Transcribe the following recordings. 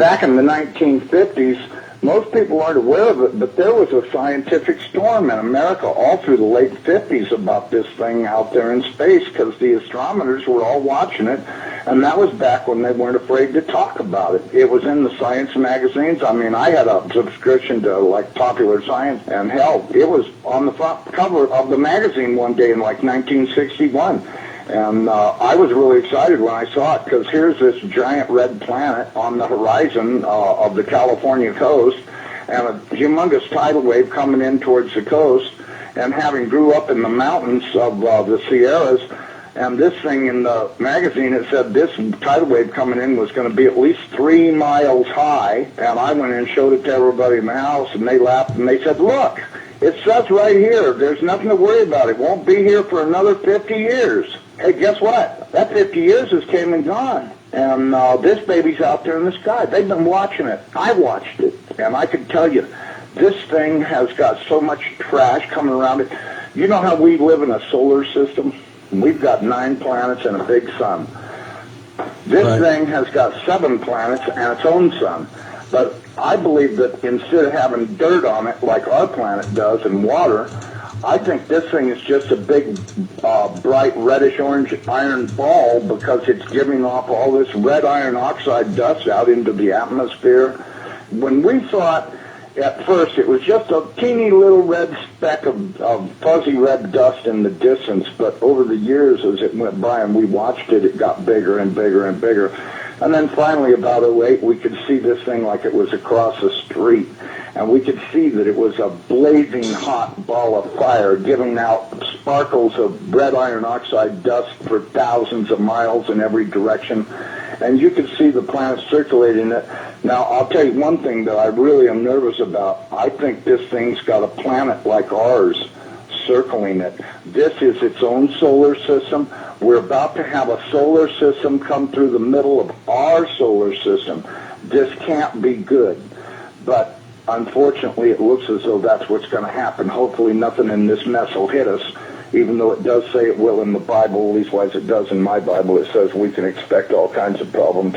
back in the 1950s, most people aren't aware of it, but there was a scientific storm in America all through the late 50s about this thing out there in space because the astronomers were all watching it, and that was back when they weren't afraid to talk about it. It was in the science magazines. I mean, I had a subscription to, like, Popular Science, and hell, it was on the front cover of the magazine one day in, like, 1961. And I was really excited when I saw it because here's this giant red planet on the horizon of the California coast and a humongous tidal wave coming in towards the coast. And having grew up in the mountains of the Sierras, and this thing in the magazine, it said this tidal wave coming in was going to be at least 3 miles high. And I went in and showed it to everybody in the house, and they laughed and they said, look, it says right here, there's nothing to worry about. It won't be here for another 50 years. Hey, guess what? That 50 years has came and gone. And this baby's out there in the sky. They've been watching it. I watched it. And I can tell you, this thing has got so much trash coming around it. You know how we live in a solar system? We've got 9 planets and a big sun. This thing has got 7 planets and its own sun. But I believe that instead of having dirt on it like our planet does and water, I think this thing is just a big, bright reddish-orange iron ball because it's giving off all this red iron oxide dust out into the atmosphere. When we thought at first it was just a teeny little red speck of fuzzy red dust in the distance, but over the years as it went by and we watched it, it got bigger and bigger and bigger. And then finally, about '08, we could see this thing like it was across the street. And we could see that it was a blazing hot ball of fire giving out sparkles of red iron oxide dust for thousands of miles in every direction. And you could see the planet circulating it. Now, I'll tell you one thing that I really am nervous about. I think this thing's got a planet like ours circling it. This is its own solar system. We're about to have a solar system come through the middle of our solar system. This can't be good. But unfortunately, it looks as though that's what's going to happen. Hopefully nothing in this mess will hit us, even though it does say it will in the Bible, leastwise it does in my Bible. It says we can expect all kinds of problems.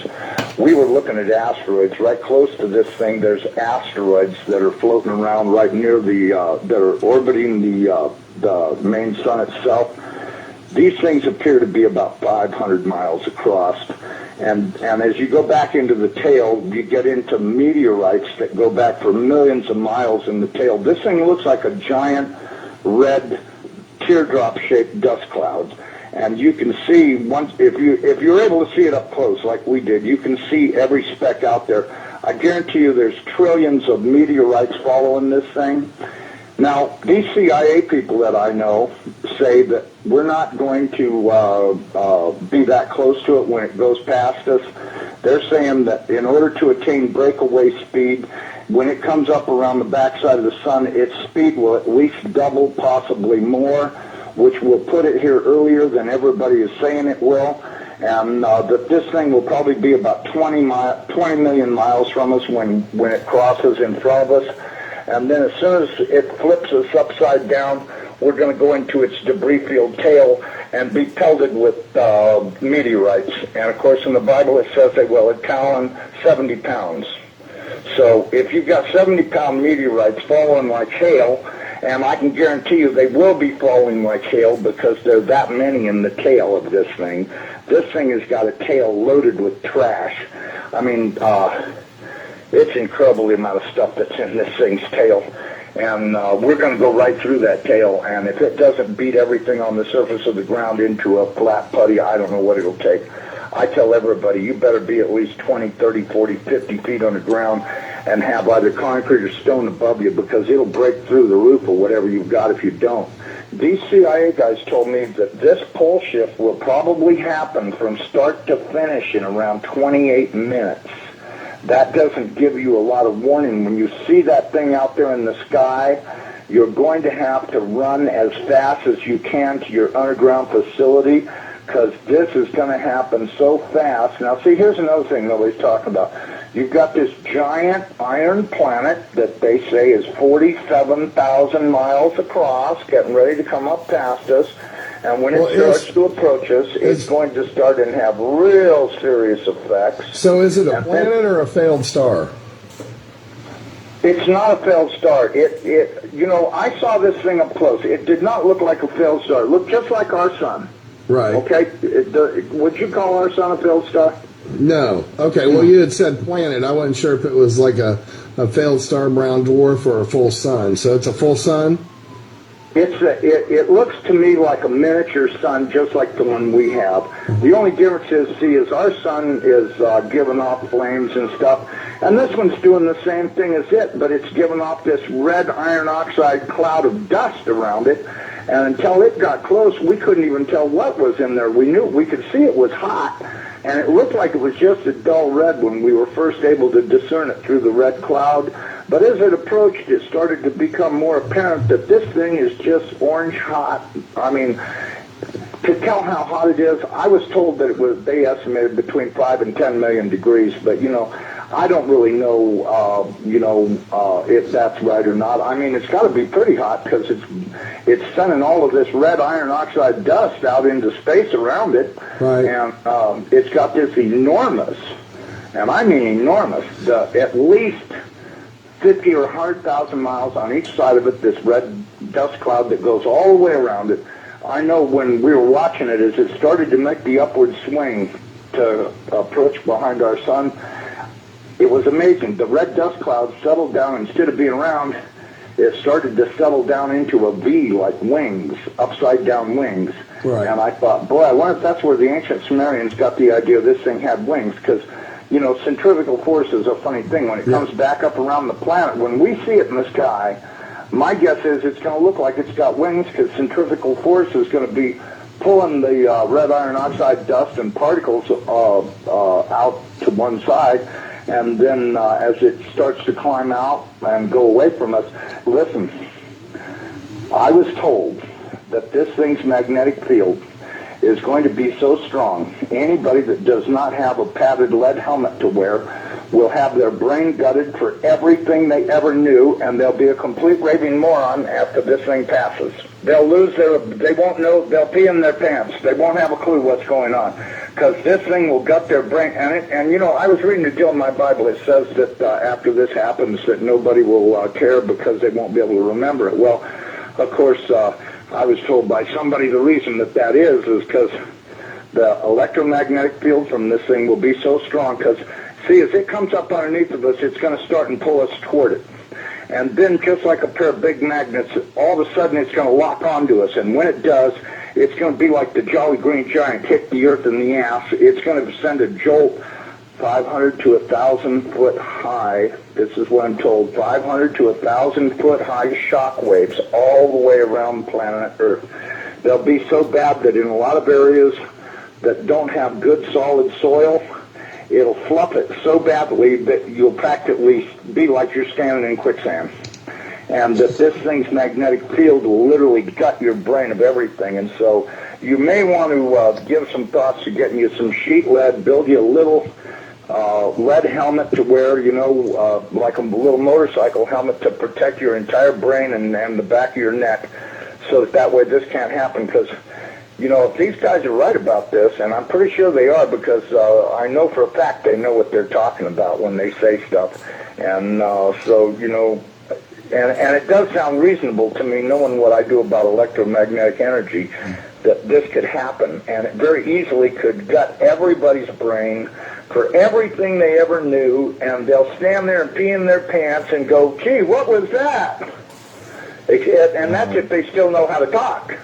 We were looking at asteroids. Right close to this thing, there's asteroids that are floating around right near that are orbiting the main sun itself. These things appear to be about 500 miles across. And as you go back into the tail, you get into meteorites that go back for millions of miles in the tail. This thing looks like a giant red teardrop-shaped dust cloud. And you can see, if you're able to see it up close like we did, you can see every speck out there. I guarantee you there's trillions of meteorites following this thing. Now, these CIA people that I know say that we're not going to be that close to it when it goes past us. They're saying that in order to attain breakaway speed, when it comes up around the backside of the sun, its speed will at least double, possibly more, which will put it here earlier than everybody is saying it will. And that this thing will probably be about 20 million miles from us when it crosses in front of us. And then as soon as it flips us upside down, we're going to go into its debris-filled tail and be pelted with meteorites. And, of course, in the Bible it says they will talon 70 pounds. So if you've got 70-pound meteorites falling like hail, and I can guarantee you they will be falling like hail because there are that many in the tail of this thing. This thing has got a tail loaded with trash. I mean, it's incredible the amount of stuff that's in this thing's tail. And we're going to go right through that tail, and if it doesn't beat everything on the surface of the ground into a flat putty, I don't know what it'll take. I tell everybody, you better be at least 20, 30, 40, 50 feet on the ground and have either concrete or stone above you because it'll break through the roof or whatever you've got if you don't. These CIA guys told me that this pole shift will probably happen from start to finish in around 28 minutes. That doesn't give you a lot of warning. When you see that thing out there in the sky, you're going to have to run as fast as you can to your underground facility because this is going to happen so fast. Now, see, here's another thing nobody's talking about. You've got this giant iron planet that they say is 47,000 miles across, getting ready to come up past us. And when it starts to approach us, it's going to start and have real serious effects. So is it a planet or a failed star? It's not a failed star. I saw this thing up close. It did not look like a failed star. It looked just like our sun. Right. Okay? Would you call our sun a failed star? No. Okay, well, you had said planet. I wasn't sure if it was like a failed star brown dwarf or a full sun. So it's a full sun? It looks to me like a miniature sun, just like the one we have. The only difference is our sun is giving off flames and stuff, and this one's doing the same thing as it, but it's giving off this red iron oxide cloud of dust around it, and until it got close, we couldn't even tell what was in there. We could see it was hot, and it looked like it was just a dull red when we were first able to discern it through the red cloud. But as it approached, it started to become more apparent that this thing is just orange hot. I mean, to tell how hot it is, I was told that they estimated between 5 and 10 million degrees, but, I don't really know, if that's right or not. I mean, it's got to be pretty hot because it's sending all of this red iron oxide dust out into space around it. Right. And it's got this enormous, and I mean enormous, at least 50 or 100,000 miles on each side of it, this red dust cloud that goes all the way around it. I know when we were watching it, as it started to make the upward swing to approach behind our sun, it was amazing. The red dust cloud settled down. Instead of being round, it started to settle down into a V, like wings, upside-down wings. Right. And I thought, boy, I wonder if that's where the ancient Sumerians got the idea this thing had wings, because centrifugal force is a funny thing. When it comes back up around the planet, when we see it in the sky, my guess is it's going to look like it's got wings because centrifugal force is going to be pulling the red iron oxide dust and particles out to one side. And then as it starts to climb out and go away from us, listen, I was told that this thing's magnetic field is going to be so strong, anybody that does not have a padded lead helmet to wear will have their brain gutted for everything they ever knew, and they'll be a complete raving moron after this thing passes. They won't know, they'll pee in their pants. They won't have a clue what's going on, because this thing will gut their brain. And I was reading a deal in my Bible. It says that after this happens, that nobody will care because they won't be able to remember it. Well, of course, I was told by somebody the reason that is because the electromagnetic field from this thing will be so strong. Because, see, as it comes up underneath of us, it's going to start and pull us toward it. And then, just like a pair of big magnets, all of a sudden it's going to lock onto us. And when it does, it's going to be like the Jolly Green Giant hit the earth in the ass. It's going to send a jolt 500 to 1,000 foot high. This is what I'm told. 500 to 1,000 foot high shock waves all the way around planet Earth. They'll be so bad that in a lot of areas that don't have good solid soil, it'll fluff it so badly that you'll practically be like you're standing in quicksand. And that this thing's magnetic field will literally gut your brain of everything. And so you may want to give some thoughts to getting you some sheet lead, build you a little lead helmet to wear, like a little motorcycle helmet to protect your entire brain and the back of your neck, so that way this can't happen. Because, if these guys are right about this, and I'm pretty sure they are, because I know for a fact they know what they're talking about when they say stuff. And and it does sound reasonable to me, knowing what I do about electromagnetic energy, that this could happen. And it very easily could gut everybody's brain for everything they ever knew, and they'll stand there and pee in their pants and go, gee, what was that? And that's if they still know how to talk.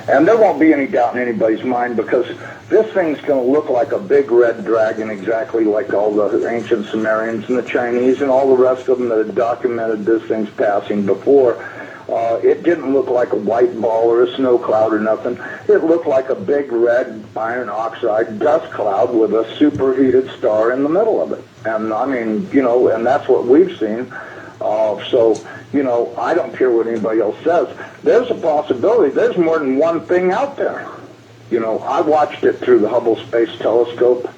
And there won't be any doubt in anybody's mind, because this thing's going to look like a big red dragon, exactly like all the ancient Sumerians and the Chinese and all the rest of them that had documented this thing's passing before. It didn't look like a white ball or a snow cloud or nothing. It looked like a big red iron oxide dust cloud with a superheated star in the middle of it. And I mean, and that's what we've seen. I don't care what anybody else says. There's a possibility. There's more than one thing out there. I watched it through the Hubble Space Telescope,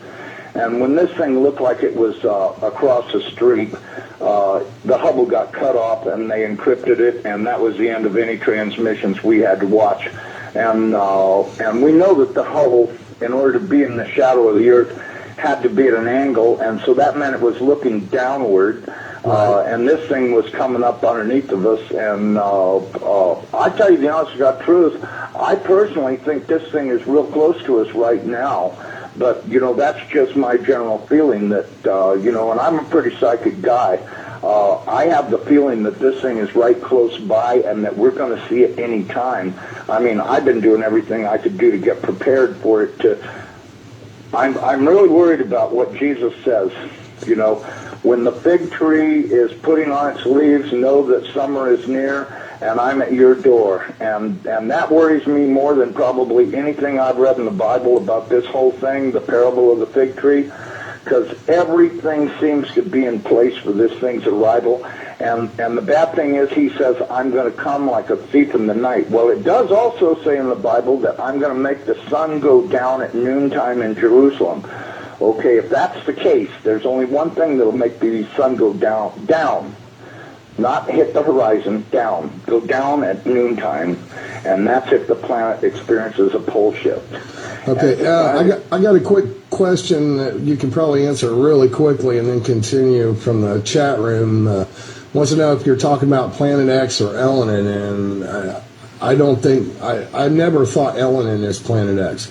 and when this thing looked like it was across the street, the Hubble got cut off and they encrypted it, and that was the end of any transmissions we had to watch. and we know that the Hubble, in order to be in the shadow of the Earth, had to be at an angle, and so that meant it was looking downward. And this thing was coming up underneath of us, and I tell you the honest to God truth, I personally think this thing is real close to us right now. But, you know, that's just my general feeling that, you know, and I'm a pretty psychic guy. I have the feeling that this thing is right close by and that we're going to see it any time. I mean, I've been doing everything I could do to get prepared for it. I'm really worried about what Jesus says, you know. When the fig tree is putting on its leaves, know that summer is near, and I'm at your door. And that worries me more than probably anything I've read in the Bible about this whole thing, the parable of the fig tree, because everything seems to be in place for this thing's arrival. And the bad thing is, he says, I'm going to come like a thief in the night. Well, it does also say in the Bible that I'm going to make the sun go down at noontime in Jerusalem. Okay, if that's the case, there's only one thing that'll make the sun go down, not hit the horizon, down, go down at noontime, and that's if the planet experiences a pole shift. Okay, I got a quick question that you can probably answer really quickly and then continue from the chat room. Wants to know if you're talking about Planet X or Elenin, and I don't think, I never thought Elenin is Planet X.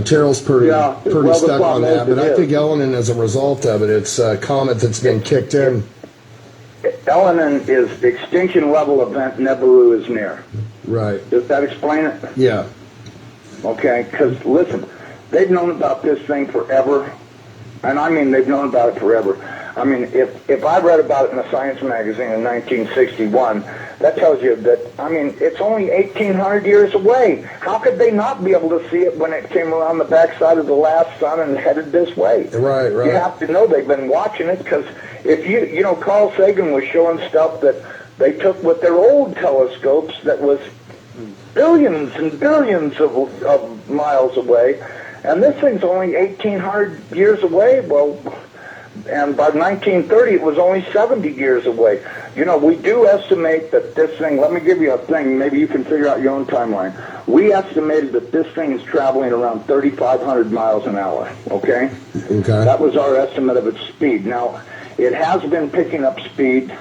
Terrell's pretty stuck on that, but I think Elenin, as a result of it, it's a comet that's been kicked in. Elenin is extinction level event Nibiru is near. Right. Does that explain it? Yeah. Okay, because listen, they've known about this thing forever, and I mean they've known about it forever. I mean, if I read about it in a science magazine in 1961, that tells you that, I mean, it's only 1,800 years away. How could they not be able to see it when it came around the backside of the last sun and headed this way? Right. You have to know they've been watching it, because if you know, Carl Sagan was showing stuff that they took with their old telescopes that was billions and billions of miles away, and this thing's only 1,800 years away. Well, and by 1930, it was only 70 years away. You know, we do estimate that this thing, let me give you a thing, maybe you can figure out your own timeline. We estimated that this thing is traveling around 3,500 miles an hour, okay? Okay. That was our estimate of its speed. Now, it has been picking up speed,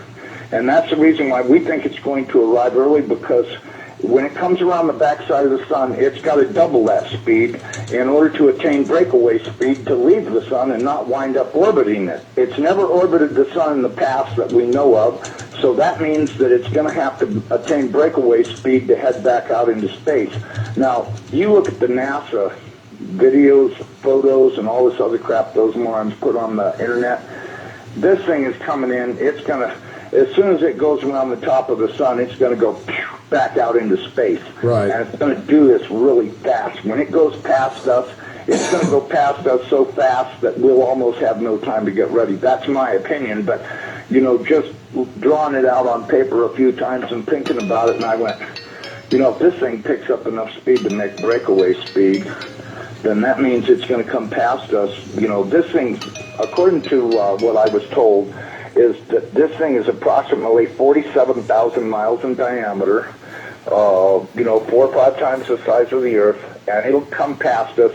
and that's the reason why we think it's going to arrive early, because when it comes around the backside of the sun, it's got to double that speed in order to attain breakaway speed to leave the sun and not wind up orbiting it. It's never orbited the sun in the past that we know of, so that means that it's going to have to attain breakaway speed to head back out into space. Now, you look at the NASA videos, photos, and all this other crap those morons put on the internet. This thing is coming in. It's going to, as soon as it goes around the top of the sun, it's going to go back out into space. Right. And it's going to do this really fast. When it goes past us, it's going to go past us so fast that we'll almost have no time to get ready. That's my opinion, but, you know, just drawing it out on paper a few times and thinking about it, and I went, you know, if this thing picks up enough speed to make breakaway speed, then that means it's going to come past us. You know, this thing, according to what I was told, is that this thing is approximately 47,000 miles in diameter, you know, 4 or 5 times the size of the Earth, and it'll come past us,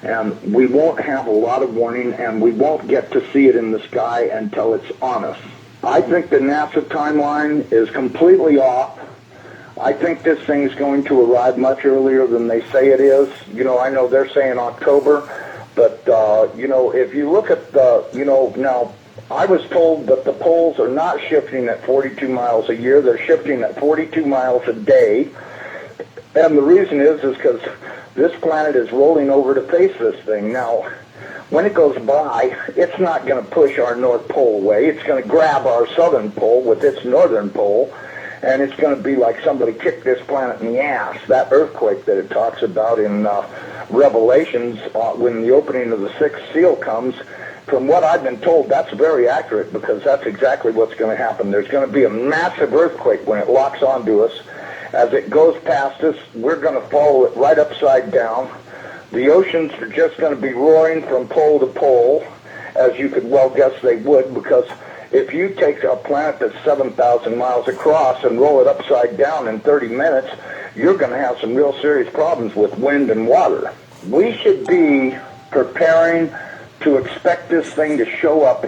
and we won't have a lot of warning, and we won't get to see it in the sky until it's on us. I think the NASA timeline is completely off. I think this thing's going to arrive much earlier than they say it is. You know, I know they're saying October, but, you know, if you look at the, you know, now, I was told that the poles are not shifting at 42 miles a year. They're shifting at 42 miles a day. And the reason is because this planet is rolling over to face this thing. Now, when it goes by, it's not going to push our North Pole away. It's going to grab our southern pole with its northern pole, and it's going to be like somebody kicked this planet in the ass. That earthquake that it talks about in Revelations, when the opening of the 6th seal comes, from what I've been told, that's very accurate, because that's exactly what's going to happen. There's going to be a massive earthquake when it locks onto us. As it goes past us, we're going to follow it right upside down. The oceans are just going to be roaring from pole to pole, as you could well guess they would, because if you take a planet that's 7,000 miles across and roll it upside down in 30 minutes, you're going to have some real serious problems with wind and water. We should be preparing to expect this thing to show up.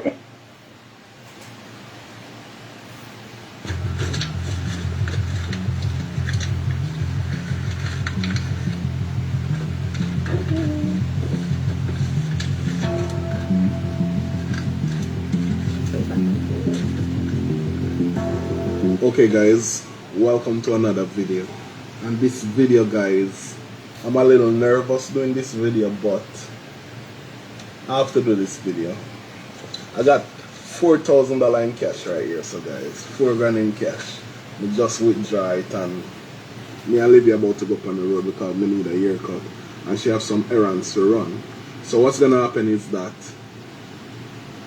Okay guys, welcome to another video. And this video guys, I'm a little nervous doing this video, but I have to do this video. I got $4,000 in cash right here, so guys, 4 grand in cash. We just withdraw it, and me and Libby about to go up on the road because we need a haircut and she have some errands to run. So what's gonna happen is that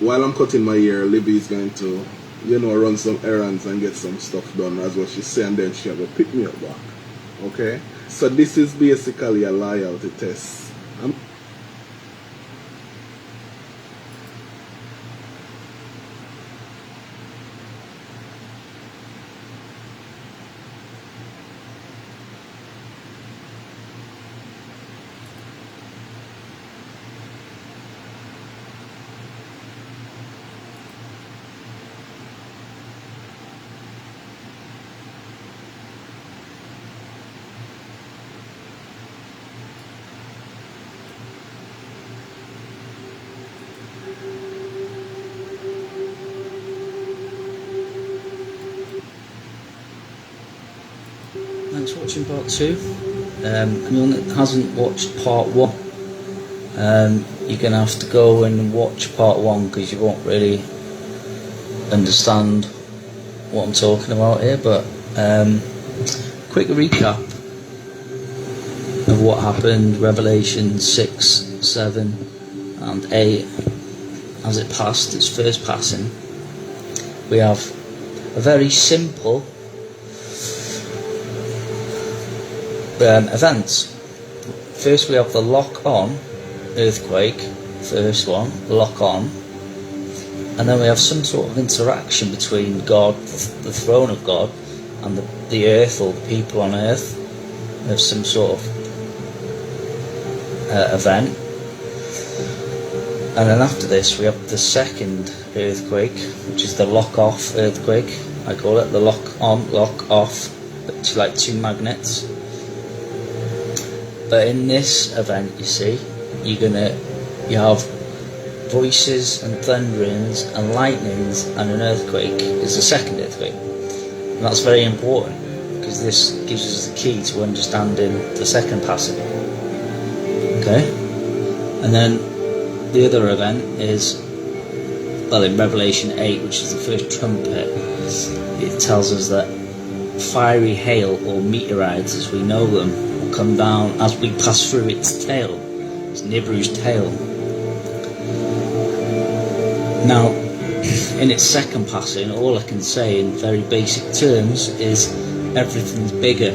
while I'm cutting my hair, Libby is going to, you know, run some errands and get some stuff done, as what she said, and then she'll go pick me up back. Okay? So this is basically a loyalty test. Thanks for watching part 2. Anyone that hasn't watched part 1, you're going to have to go and watch part 1 because you won't really understand what I'm talking about here. But quick recap of what happened, Revelation 6, 7 and 8 as it passed its first passing. We have a very simple events. First we have the lock-on earthquake, first one, lock-on, and then we have some sort of interaction between God, the throne of God, and the earth, or the people on earth. We have some sort of event, and then after this we have the second earthquake, which is the lock-off earthquake. I call it the lock-on, lock-off, which is like two magnets. But in this event, you see, you have voices and thunderings and lightnings, and an earthquake is the second earthquake. And that's very important because this gives us the key to understanding the second passing. Okay? And then the other event is, well, in Revelation 8, which is the first trumpet, it tells us that fiery hail, or meteorites as we know them, come down as we pass through its tail. It's Nibiru's tail. Now, in its second passing, all I can say in very basic terms is everything's bigger.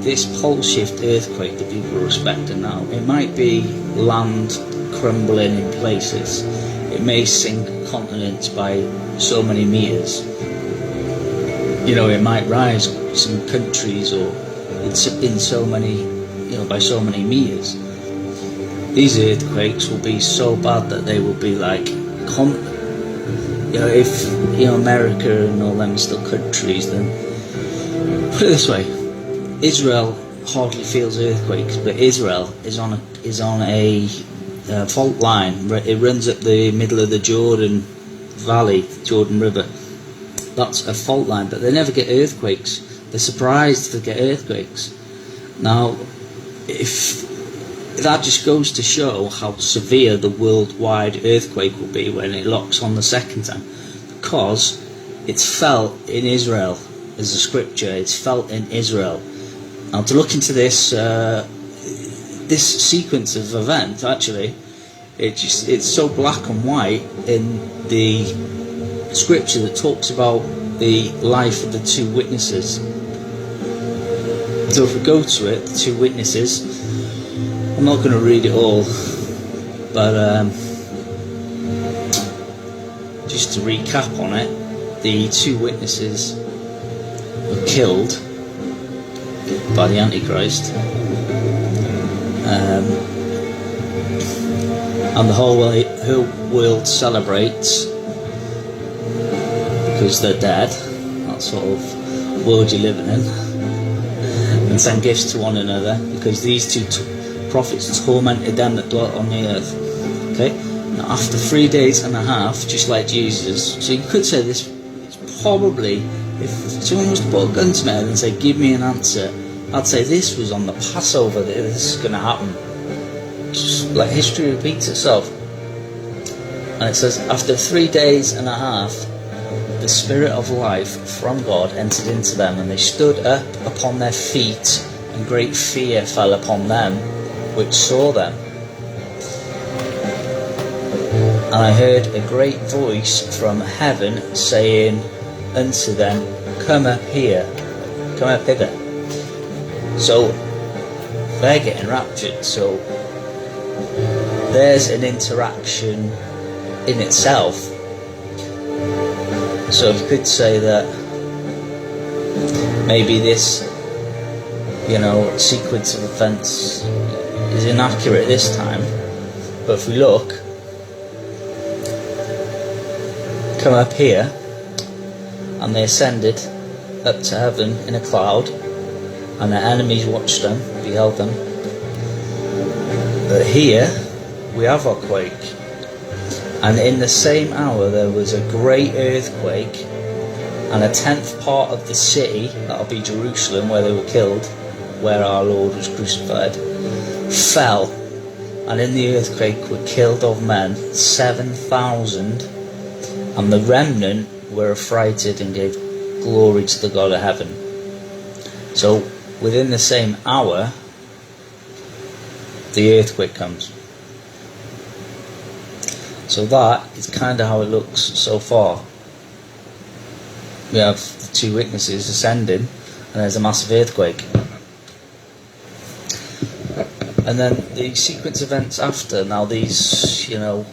This pole shift earthquake that people are expecting now, it might be land crumbling in places. It may sink continents by so many meters. You know, it might rise some countries or in so many, you know, by so many meters. These earthquakes will be so bad that they will be like, you know, if, you know, America and all them still countries, then put it this way, Israel hardly feels earthquakes, but Israel is on a fault line. It runs up the middle of the Jordan Valley, Jordan River. That's a fault line, but they never get earthquakes. They're surprised to get earthquakes. Now, if that just goes to show how severe the worldwide earthquake will be when it locks on the second time, because it's felt in Israel. As a scripture, it's felt in Israel. Now, to look into this this sequence of events, actually, it's so black and white in the scripture that talks about the life of the two witnesses. So if we go to it, the two witnesses, I'm not going to read it all, but just to recap on it, the 2 witnesses were killed by the Antichrist, and the whole world celebrates because they're dead, that sort of world you're living in, and send gifts to one another because these 2 prophets tormented them that dwelt on the earth. Okay, now after 3 days and a half, just like Jesus, so you could say this is probably, if someone was to put a gun to my head and say, give me an answer, I'd say this was on the Passover that this is going to happen. Just like history repeats itself. And it says, after 3 days and a half, the Spirit of life from God entered into them, and they stood up upon their feet, and great fear fell upon them which saw them. And I heard a great voice from heaven saying unto them, come up here, come up hither. So they're getting raptured, so there's an interaction in itself. So you could say that maybe this, sequence of events is inaccurate this time, but if we look, come up here, and they ascended up to heaven in a cloud, and their enemies watched them, beheld them. But here we have our quake, and in the same hour there was a great earthquake, and 1/10 part of the city, that'll be Jerusalem where they were killed, where our Lord was crucified, fell, and in the earthquake were killed of men 7,000, and the remnant were affrighted and gave glory to the God of heaven. So within the same hour, the earthquake comes. So that is kind of how it looks so far. We have the 2 witnesses ascending, and there's a massive earthquake. And then the sequence events after, now these, are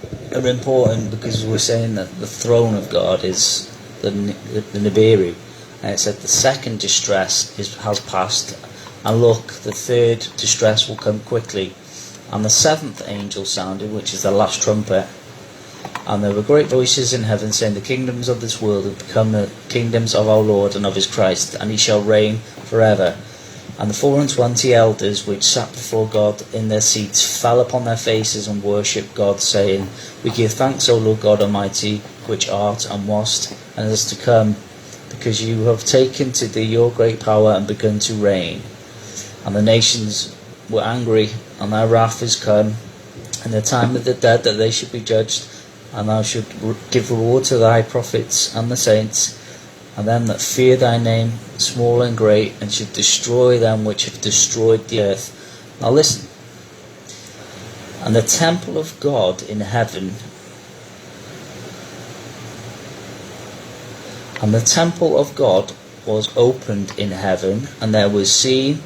important because we're saying that the throne of God is the Nibiru. And it said the second distress has passed, and look, the third distress will come quickly. And the 7th angel sounded, which is the last trumpet, and there were great voices in heaven saying, the kingdoms of this world have become the kingdoms of our Lord and of his Christ, and he shall reign forever. And the 24 elders which sat before God in their seats fell upon their faces and worshipped God, saying, we give thanks, O Lord God Almighty, which art and wast and is to come, because you have taken to thee your great power and begun to reign. And the nations were angry, and thy wrath is come, and the time of the dead that they should be judged, and thou should give reward to thy prophets and the saints, and them that fear thy name, small and great, and should destroy them which have destroyed the earth. Now listen. And the temple of God in heaven, and the temple of God was opened in heaven, and there was seen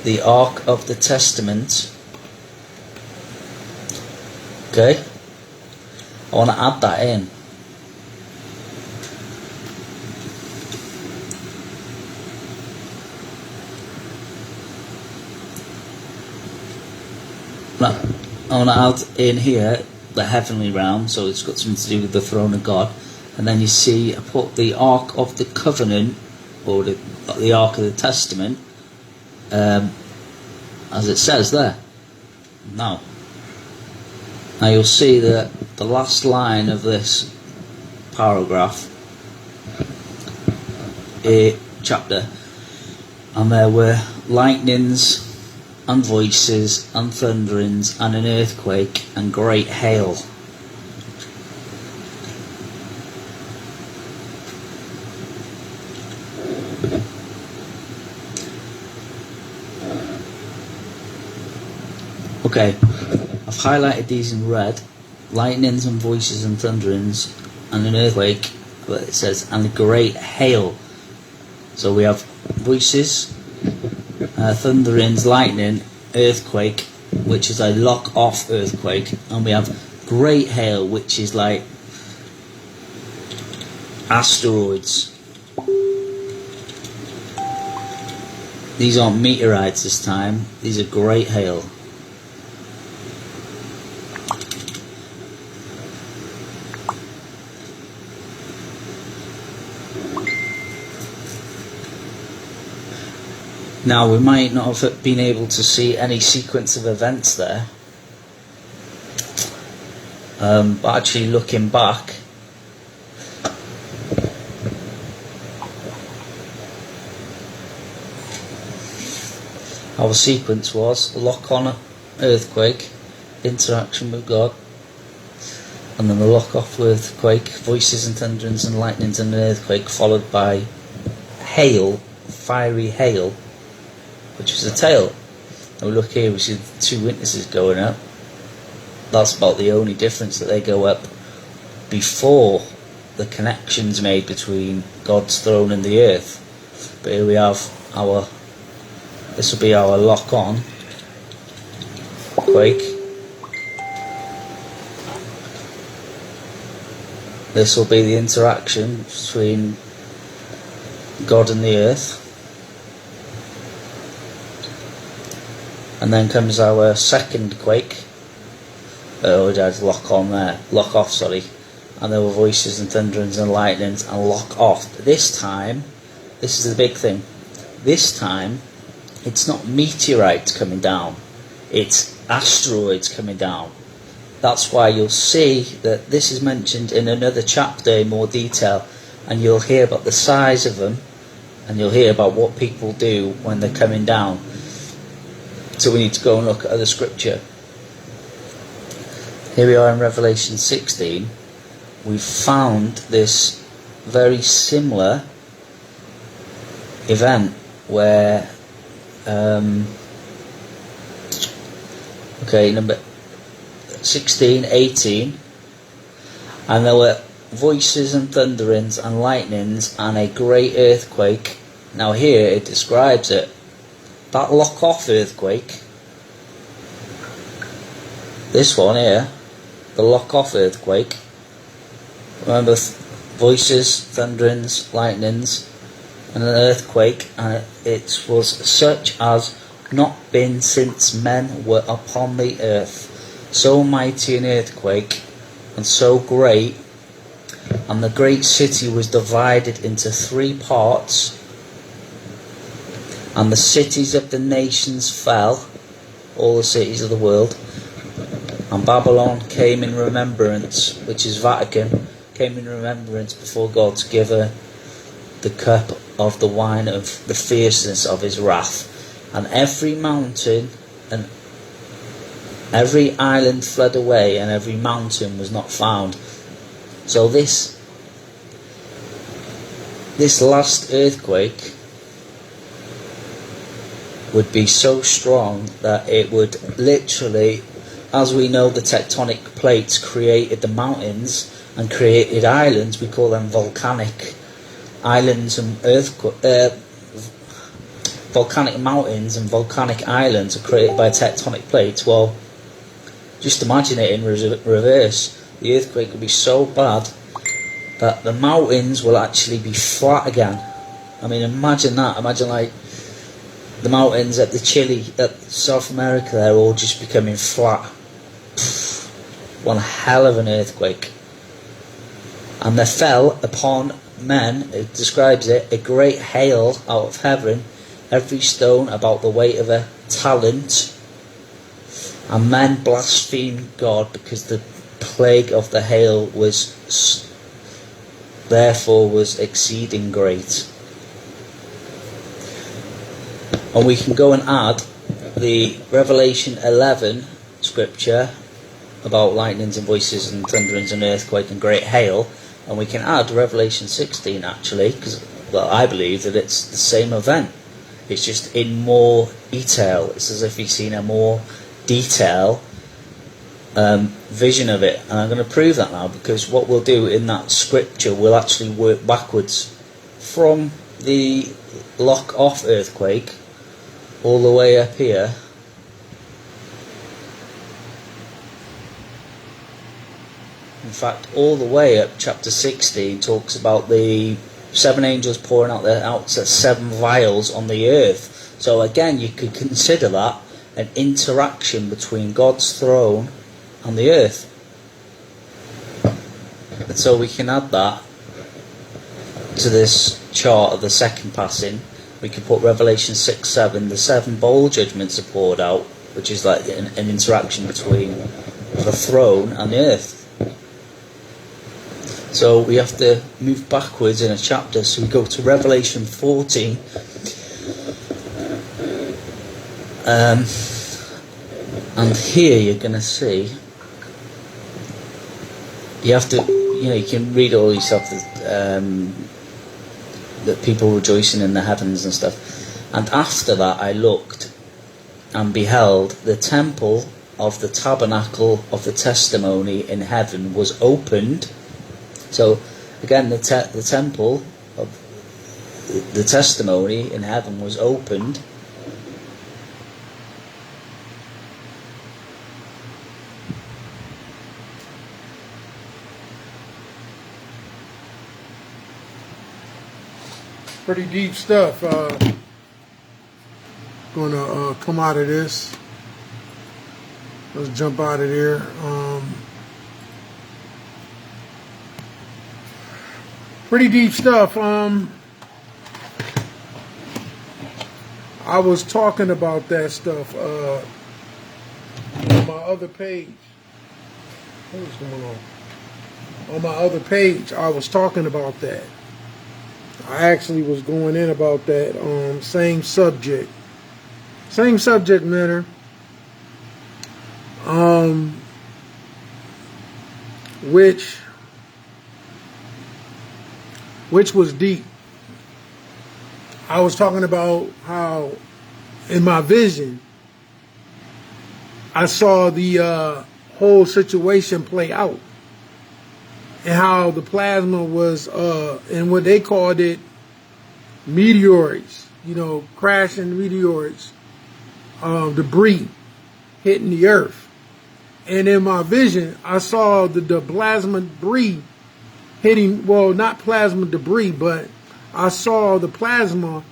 the ark of the testament. Okay? I want to add that in. Now, I want to add in here the heavenly realm, so it's got something to do with the throne of God. And then you see I put the ark of the covenant, or the ark of the testament, as it says there. Now you'll see that the last line of this paragraph, chapter, and there were lightnings and voices and thunderings and an earthquake and great hail. Okay, I've highlighted these in red. Lightnings and voices and thunderings and an earthquake, but it says and a great hail. So we have voices, thunderings, lightning, earthquake, which is a lock-off earthquake, and we have great hail, which is like asteroids. These aren't meteorites this time, these are great hail. Now we might not have been able to see any sequence of events there, but actually looking back, our sequence was lock-on earthquake, interaction with God, and then the lock-off earthquake, voices and thunderings and lightnings and an earthquake, followed by hail, fiery hail, which was a tail. And we look here, we see the two witnesses going up. That's about the only difference, that they go up before the connection's made between God's throne and the earth. But here we have our, this will be our lock-on quake. This will be the interaction between God and the earth. And then comes our second quake. We had lock on there, lock off, sorry. And there were voices and thunderings and lightnings and lock off. But this time, this is the big thing. This time, it's not meteorites coming down. It's asteroids coming down. That's why you'll see that this is mentioned in another chapter in more detail. And you'll hear about the size of them. And you'll hear about what people do when they're coming down. So we need to go and look at other scripture. Here we are in Revelation 16. We've found this very similar event where, number 16, 18, and there were voices and thunderings and lightnings and a great earthquake. Now here it describes it. That lock-off earthquake, this one here, the lock-off earthquake, remember, voices, thunderings, lightnings, and an earthquake, and it was such as not been since men were upon the earth. So mighty an earthquake, and so great, and the great city was divided into 3 parts, and the cities of the nations fell, all the cities of the world, and Babylon came in remembrance, which is Vatican, came in remembrance before God to give her the cup of the wine of the fierceness of his wrath. And every mountain and every island fled away, and every mountain was not found. So this last earthquake would be so strong that it would literally, as we know, the tectonic plates created the mountains and created islands. We call them volcanic islands and volcanic mountains and volcanic islands are created by tectonic plates. Well, just imagine it in reverse. The earthquake would be so bad that the mountains will actually be flat again. I mean, imagine that. Imagine like the mountains at South America, they're all just becoming flat. One hell of an earthquake. And there fell upon men, it describes it, a great hail out of heaven, every stone about the weight of a talent. And men blasphemed God because the plague of the hail was exceeding great. And we can go and add the Revelation 11 scripture about lightnings and voices and thunderings and earthquake and great hail, and we can add Revelation 16 actually, because, well, I believe that it's the same event. It's just in more detail. It's as if you've seen a more detail vision of it. And I'm going to prove that now, because what we'll do in that scripture, we'll actually work backwards from the lock-off earthquake all the way up here. In fact, all the way up chapter 16 talks about the 7 angels pouring out their 7 vials on the earth. So again, you could consider that an interaction between God's throne and the earth. And so we can add that to this chart of the second passing. We can put Revelation 6:7, the 7 bowl judgments are poured out, which is like an interaction between the throne and the earth. So we have to move backwards in a chapter, so we go to Revelation 14. And here you're going to see, you have to, you can read all these stuff that people rejoicing in the heavens and stuff. And after that I looked and beheld the temple of the tabernacle of the testimony in heaven was opened. So again, the temple of the testimony in heaven was opened. Pretty deep stuff. Gonna come out of this. Let's jump out of there. Pretty deep stuff. I was talking about that stuff on my other page. What's going on? On my other page, I was talking about that. I actually was going in about that same subject matter, which was deep. I was talking about how in my vision I saw the whole situation play out, and how the plasma was, and what they called it, meteoroids, crashing meteoroids, debris hitting the earth. And in my vision, I saw the plasma debris hitting, well, not plasma debris, but I saw the plasma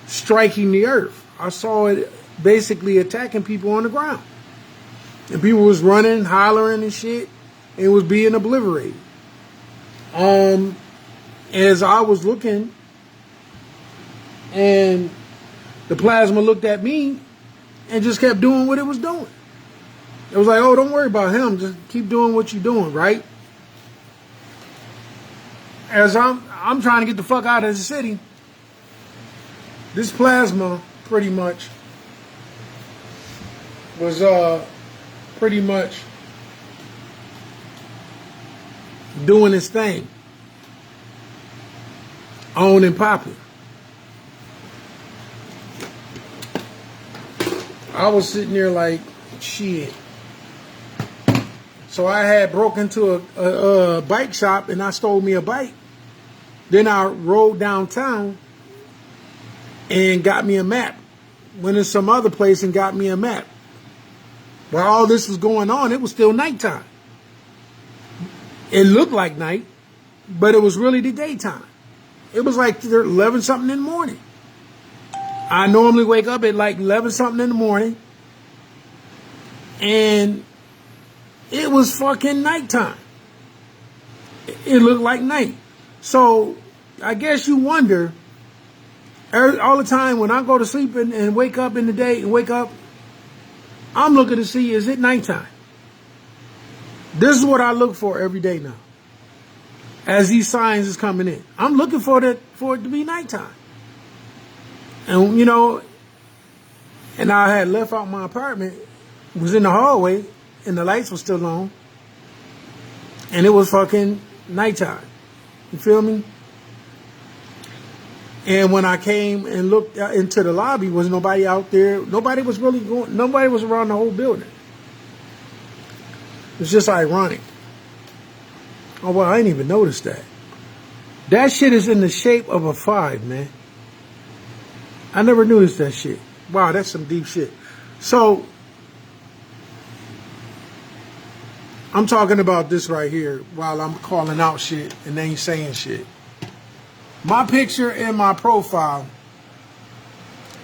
striking the earth. I saw it basically attacking people on the ground. And people was running, hollering and shit. It was being obliterated. As I was looking, and the plasma looked at me and just kept doing what it was doing. It was like, oh, don't worry about him. Just keep doing what you're doing, right? As I'm trying to get the fuck out of the city, this plasma pretty much was pretty much doing its thing, on and popping. I was sitting there like, shit. So I had broke into a bike shop and I stole me a bike. Then I rode downtown and got me a map. Went to some other place and got me a map. While all this was going on, it was still nighttime. It looked like night, but it was really the daytime. It was like 11 something in the morning. I normally wake up at like 11 something in the morning, and it was fucking nighttime. It looked like night. So I guess you wonder, all the time when I go to sleep and wake up in the day and wake up, I'm looking to see, is it nighttime? This is what I look for every day now. As these signs is coming in, I'm looking for it to be nighttime. And and I had left out my apartment, was in the hallway, and the lights were still on, and it was fucking nighttime. You feel me? And when I came and looked into the lobby, was nobody out there. Nobody was around the whole building. It's just ironic. Oh, well, I didn't even notice that. That shit is in the shape of a 5, man. I never noticed that shit. Wow, that's some deep shit. So, I'm talking about this right here while I'm calling out shit and they ain't saying shit. My picture in my profile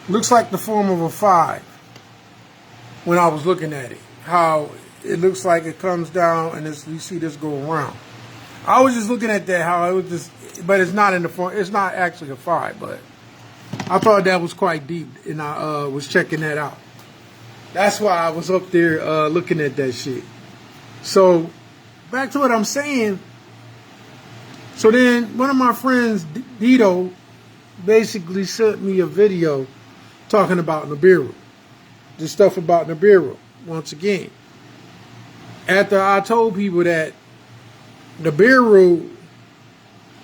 looks like the form of a 5 when I was looking at it. How it looks like it comes down and you see this go around. I was just looking at that, how it was just, but it's not in the form, it's not actually a 5, but I thought that was quite deep and I was checking that out. That's why I was up there looking at that shit. So, back to what I'm saying. So then, one of my friends, Dito, basically sent me a video talking about Nibiru. The stuff about Nibiru, once again. After I told people that Nibiru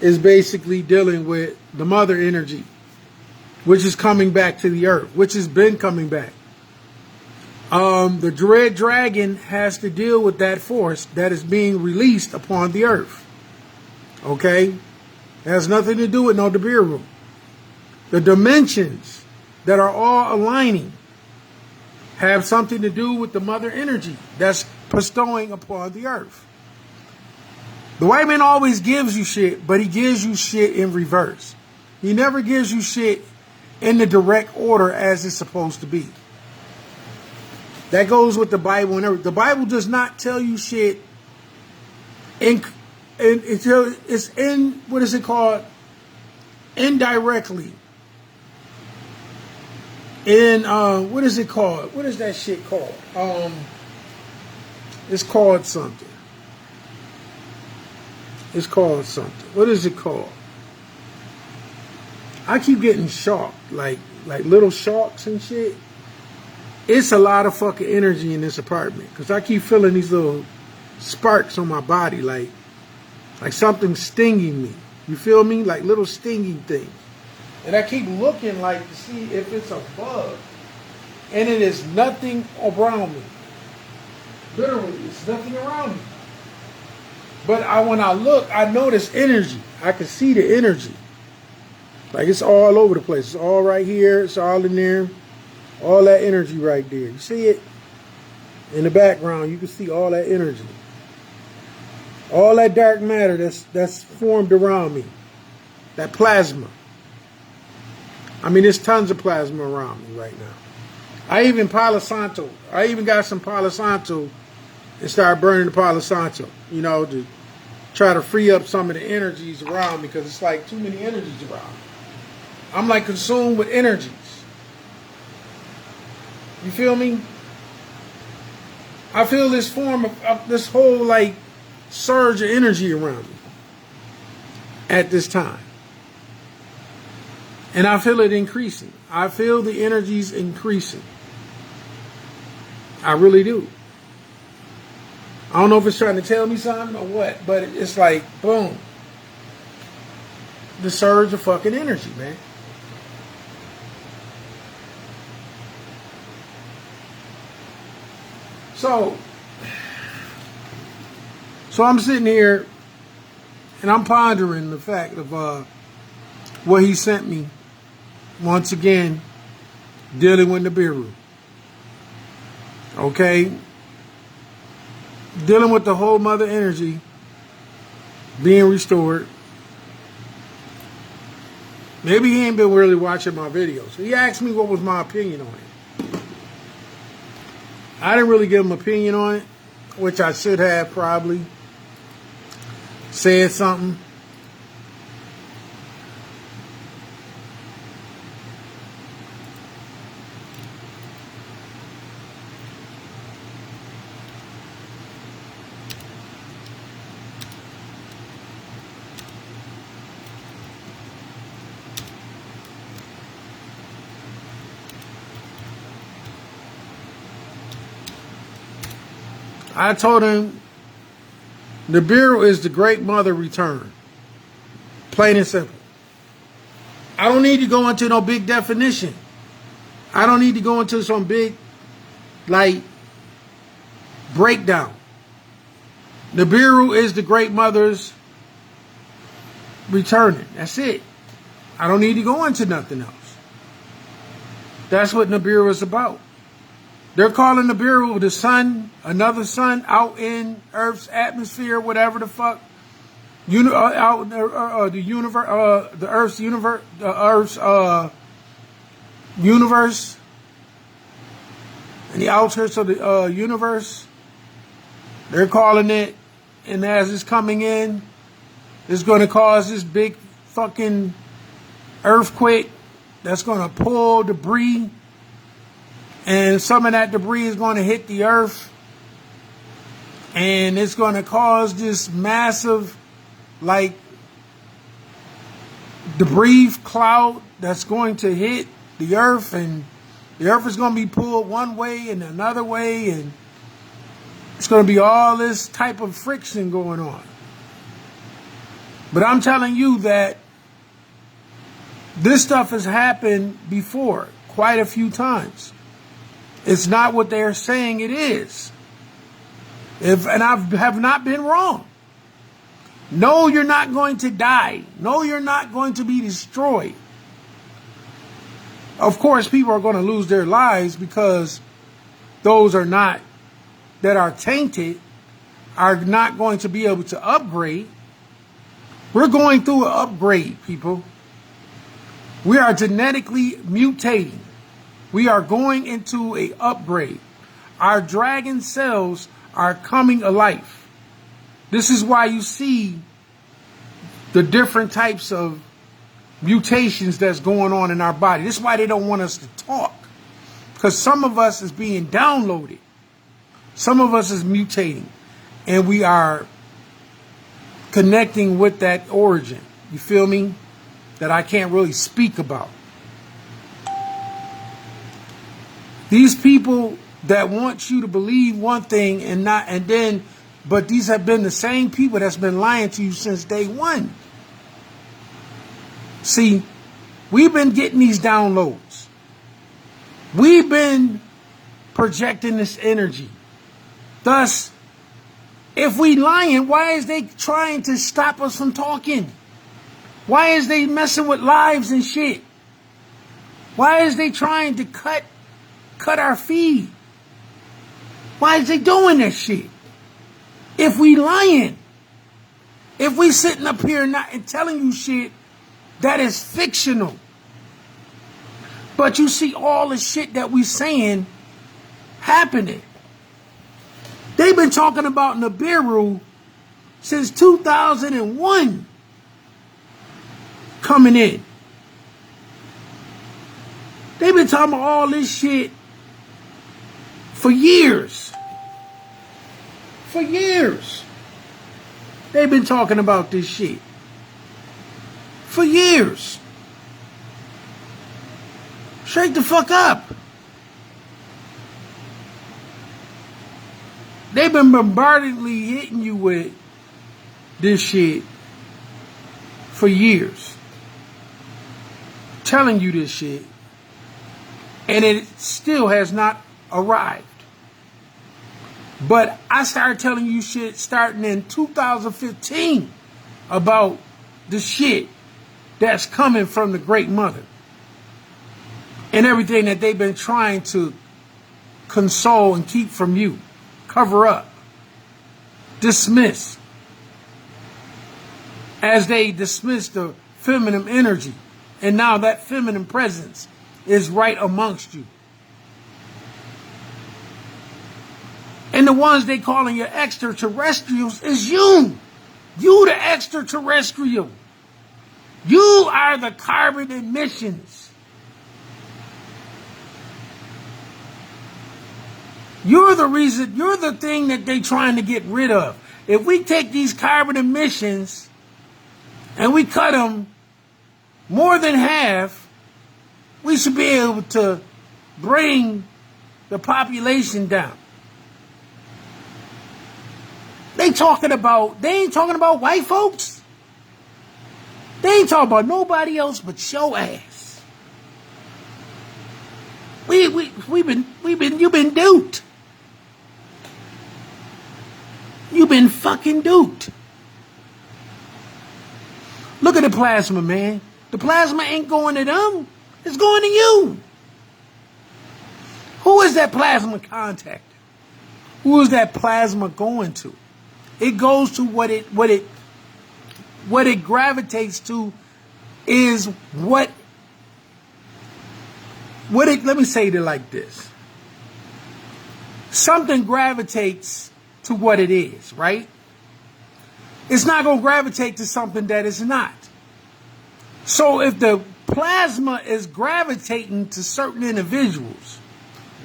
is basically dealing with the mother energy, which is coming back to the earth, which has been coming back. The Dread Dragon has to deal with that force that is being released upon the earth. Okay? It has nothing to do with no Nibiru. The dimensions that are all aligning have something to do with the mother energy that's bestowing upon the earth. The white man always gives you shit, but he gives you shit in reverse. He never gives you shit in the direct order as it's supposed to be. That goes with the Bible and everything. The Bible does not tell you shit it's in, what is it called? Indirectly. In, what is it called? What is that shit called? It's called something. It's called something. What is it called? I keep getting shocked, like little sharks and shit. It's a lot of fucking energy in this apartment because I keep feeling these little sparks on my body, like something stinging me. You feel me? Like little stinging things. And I keep looking like to see if it's a bug. And it is nothing around me. Literally, it's nothing around me. But when I look, I notice energy. I can see the energy. Like it's all over the place. It's all right here. It's all in there. All that energy right there. You see it? In the background, you can see all that energy. All that dark matter that's formed around me. That plasma. I mean, there's tons of plasma around me right now. I even got some Palo Santo and started burning the Palo Santo, you know, to try to free up some of the energies around me because it's like too many energies around me. I'm like consumed with energies. You feel me? I feel this form of this whole like surge of energy around me at this time. And I feel it increasing. I feel the energies increasing. I really do. I don't know if it's trying to tell me something or what, but it's like, boom. The surge of fucking energy, man. So I'm sitting here and I'm pondering the fact of what he sent me. Once again, dealing with Nibiru. Okay? Dealing with the whole mother energy being restored. Maybe he ain't been really watching my videos. He asked me what was my opinion on it. I didn't really give him an opinion on it, which I should have probably said something. I told him Nibiru is the great mother return. Plain and simple. I don't need to go into no big definition. I don't need to go into some big, like, breakdown. Nibiru is the great mother's returning. That's it. I don't need to go into nothing else. That's what Nibiru is about. They're calling Nibiru the sun, another sun out in Earth's atmosphere, whatever the fuck. Out the universe, the Earth's universe, universe, and the outskirts of the universe. They're calling it, and as it's coming in, it's going to cause this big fucking earthquake that's going to pull debris, and some of that debris is going to hit the earth, and it's going to cause this massive, like, debris cloud that's going to hit the earth, and the earth is going to be pulled one way and another way, and it's going to be all this type of friction going on. But I'm telling you that this stuff has happened before quite a few times. It's not what they're saying it is. And I have not been wrong. No, you're not going to die. No, you're not going to be destroyed. Of course, people are going to lose their lives because those that are tainted are not going to be able to upgrade. We're going through an upgrade, people. We are genetically mutating. We are going into an upgrade. Our dragon cells are coming alive. This is why you see the different types of mutations that's going on in our body. This is why they don't want us to talk. Because some of us is being downloaded. Some of us is mutating. And we are connecting with that origin. You feel me? That I can't really speak about. These people that want you to believe one thing but these have been the same people that's been lying to you since day one. See, we've been getting these downloads. We've been projecting this energy. Thus, if we lying, why is they trying to stop us from talking? Why is they messing with lives and shit? Why is they trying to cut our feed? Why is they doing that shit? If we lying, if we sitting up here and telling you shit that is fictional, but you see all the shit that we saying happening. They've been talking about Nibiru since 2001 coming in. They've been talking about all this shit for years. For years. They've been talking about this shit. For years. Straight the fuck up. They've been bombardingly hitting you with this shit for years. Telling you this shit. And it still has not arrived. But I started telling you shit starting in 2015 about the shit that's coming from the Great Mother. And everything that they've been trying to console and keep from you. Cover up. Dismiss. As they dismiss the feminine energy. And now that feminine presence is right amongst you. And the ones they calling your extraterrestrials is you. You the extraterrestrial. You are the carbon emissions. You're the reason, you're the thing that they're trying to get rid of. If we take these carbon emissions and we cut them more than half, we should be able to bring the population down. They ain't talking about white folks. They ain't talking about nobody else but your ass. You've been duped. You've been fucking duped. Look at the plasma, man. The plasma ain't going to them. It's going to you. Who is that plasma contacting? Who is that plasma going to? It goes to what it gravitates to is what it, let me say it like this. Something gravitates to what it is, right? It's not going to gravitate to something that it's not. So if the plasma is gravitating to certain individuals,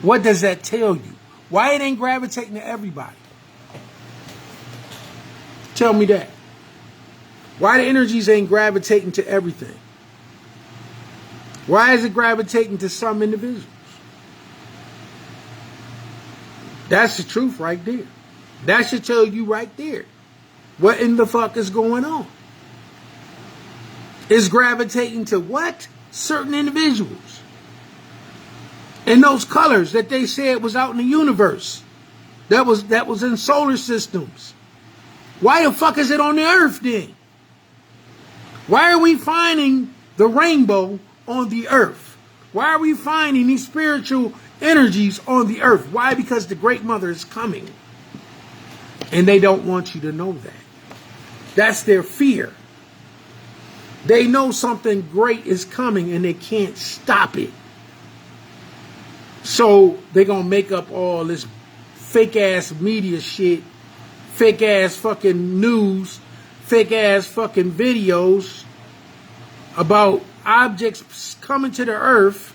what does that tell you? Why it ain't gravitating to everybody? Tell me that. Why the energies ain't gravitating to everything? Why is it gravitating to some individuals? That's the truth right there. That should tell you right there what in the fuck is going on. It's gravitating to what? Certain individuals. And those colors that they said was out in the universe. That was in solar systems. Why the fuck is it on the earth then? Why are we finding the rainbow on the earth? Why are we finding these spiritual energies on the earth? Why? Because the Great Mother is coming. And they don't want you to know that. That's their fear. They know something great is coming and they can't stop it. So they're going to make up all this fake ass media shit, fake ass fucking news, fake ass fucking videos about objects coming to the earth.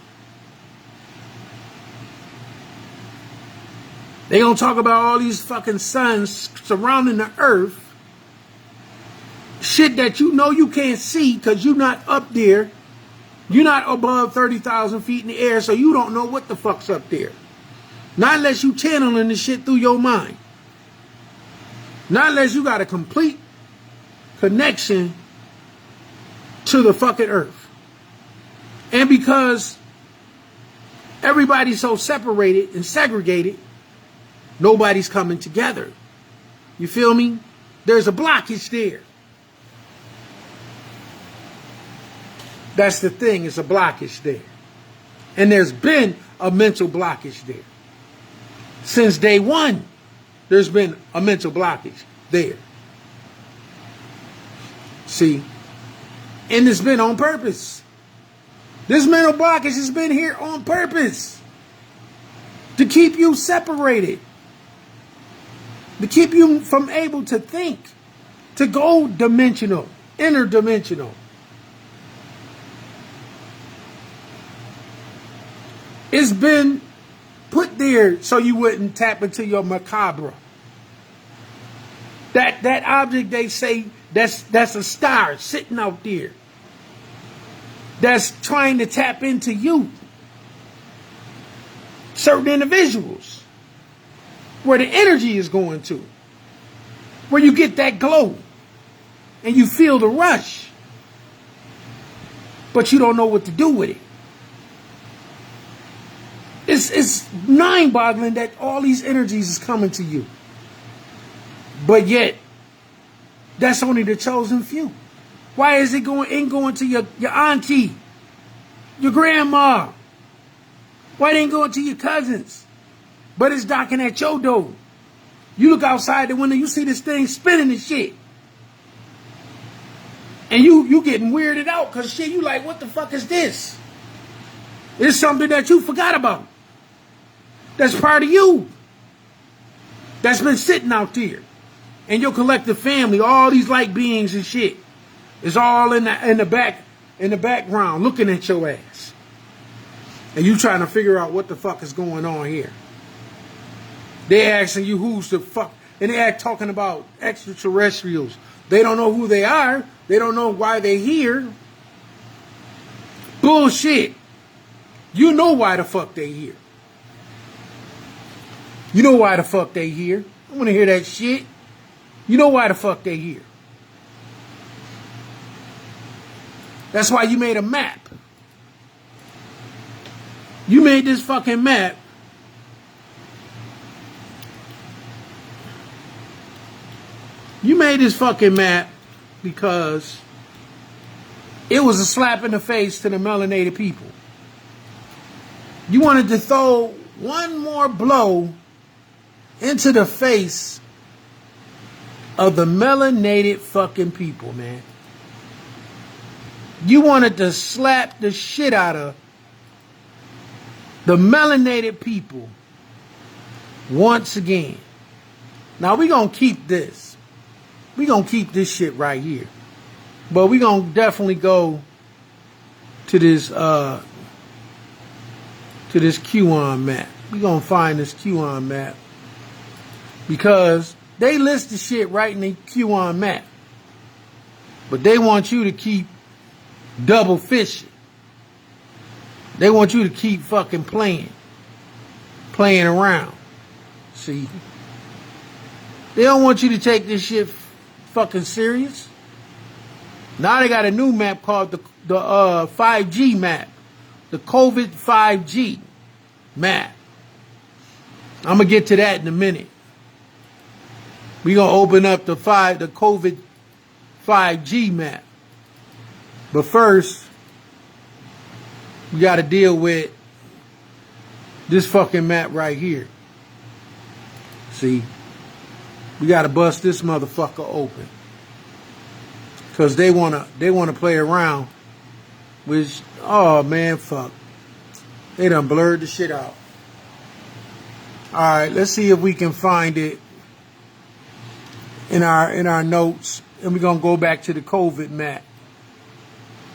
They're going to talk about all these fucking suns surrounding the earth. Shit that you know you can't see because you're not up there. You're not above 30,000 feet in the air, so you don't know what the fuck's up there. Not unless you channeling the shit through your mind. Not unless you got a complete connection to the fucking earth. And because everybody's so separated and segregated, nobody's coming together. You feel me? There's a blockage there. That's the thing, it's a blockage there. And there's been a mental blockage there. Since day one, there's been a mental blockage there. See? And it's been on purpose. This mental blockage has been here on purpose. To keep you separated. To keep you from able to think. To go dimensional, interdimensional. It's been put there so you wouldn't tap into your macabre. That object they say that's a star sitting out there. That's trying to tap into you. Certain individuals. Where the energy is going to. Where you get that glow. And you feel the rush. But you don't know what to do with it. It's mind-boggling that all these energies is coming to you. But yet, that's only the chosen few. Why is it going to your auntie, your grandma? Why it ain't going to your cousins? But it's knocking at your door. You look outside the window, you see this thing spinning and shit. And you getting weirded out because shit, you like, what the fuck is this? It's something that you forgot about. That's part of you. That's been sitting out there. And your collective family, all these light beings and shit, is all in the background looking at your ass. And you trying to figure out what the fuck is going on here. They asking you who's the fuck, and they talking about extraterrestrials. They don't know who they are. They don't know why they're here. Bullshit. You know why the fuck they here. You know why the fuck they here. I want to hear that shit. You know why the fuck they here. That's why you made a map. You made this fucking map. You made this fucking map because it was a slap in the face to the melanated people. You wanted to throw one more blow into the face of the melanated fucking people, man. You wanted to slap the shit out of the melanated people once again. Now we gonna keep this. We gonna keep this shit right here. But we gonna definitely go to this QAnon map. We gonna find this QAnon map because they list the shit right in the QAnon map. But they want you to keep double fishing. They want you to keep fucking playing around. See? They don't want you to take this shit fucking serious. Now they got a new map called the 5G map. The COVID 5G map. I'm gonna get to that in a minute. We gonna open up the COVID 5G map. But first, we gotta deal with this fucking map right here. See? We gotta bust this motherfucker open. Cause they wanna play around with, oh man, fuck. They done blurred the shit out. Alright, let's see if we can find it in our notes. And we're gonna go back to the COVID map.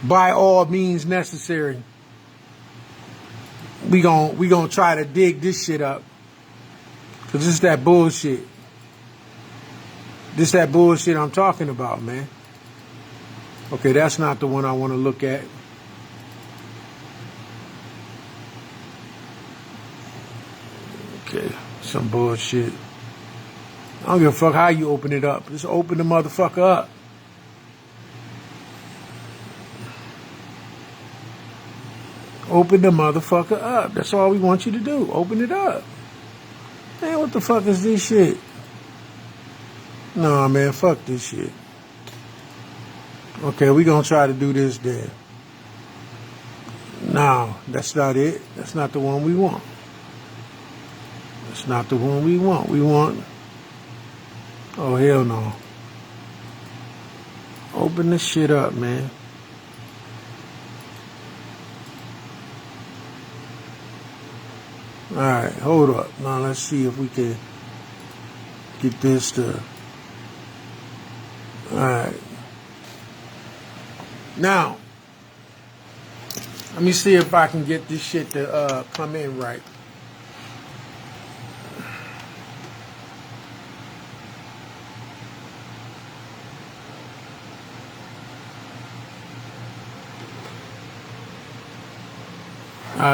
By all means necessary. We gonna try to dig this shit up. Cause this is that bullshit. This is that bullshit I'm talking about, man. Okay, that's not the one I want to look at. Okay, some bullshit. I don't give a fuck how you open it up. Just open the motherfucker up. Open the motherfucker up. That's all we want you to do. Open it up. Man, what the fuck is this shit? Nah, man, fuck this shit. Okay, we gonna try to do this then. No, that's not it. That's not the one we want. That's not the one we want. We want... Oh, hell no. Open this shit up, man. Alright, hold up. Now let's see if we can get this to... Alright. Now, let me see if I can get this shit to come in right.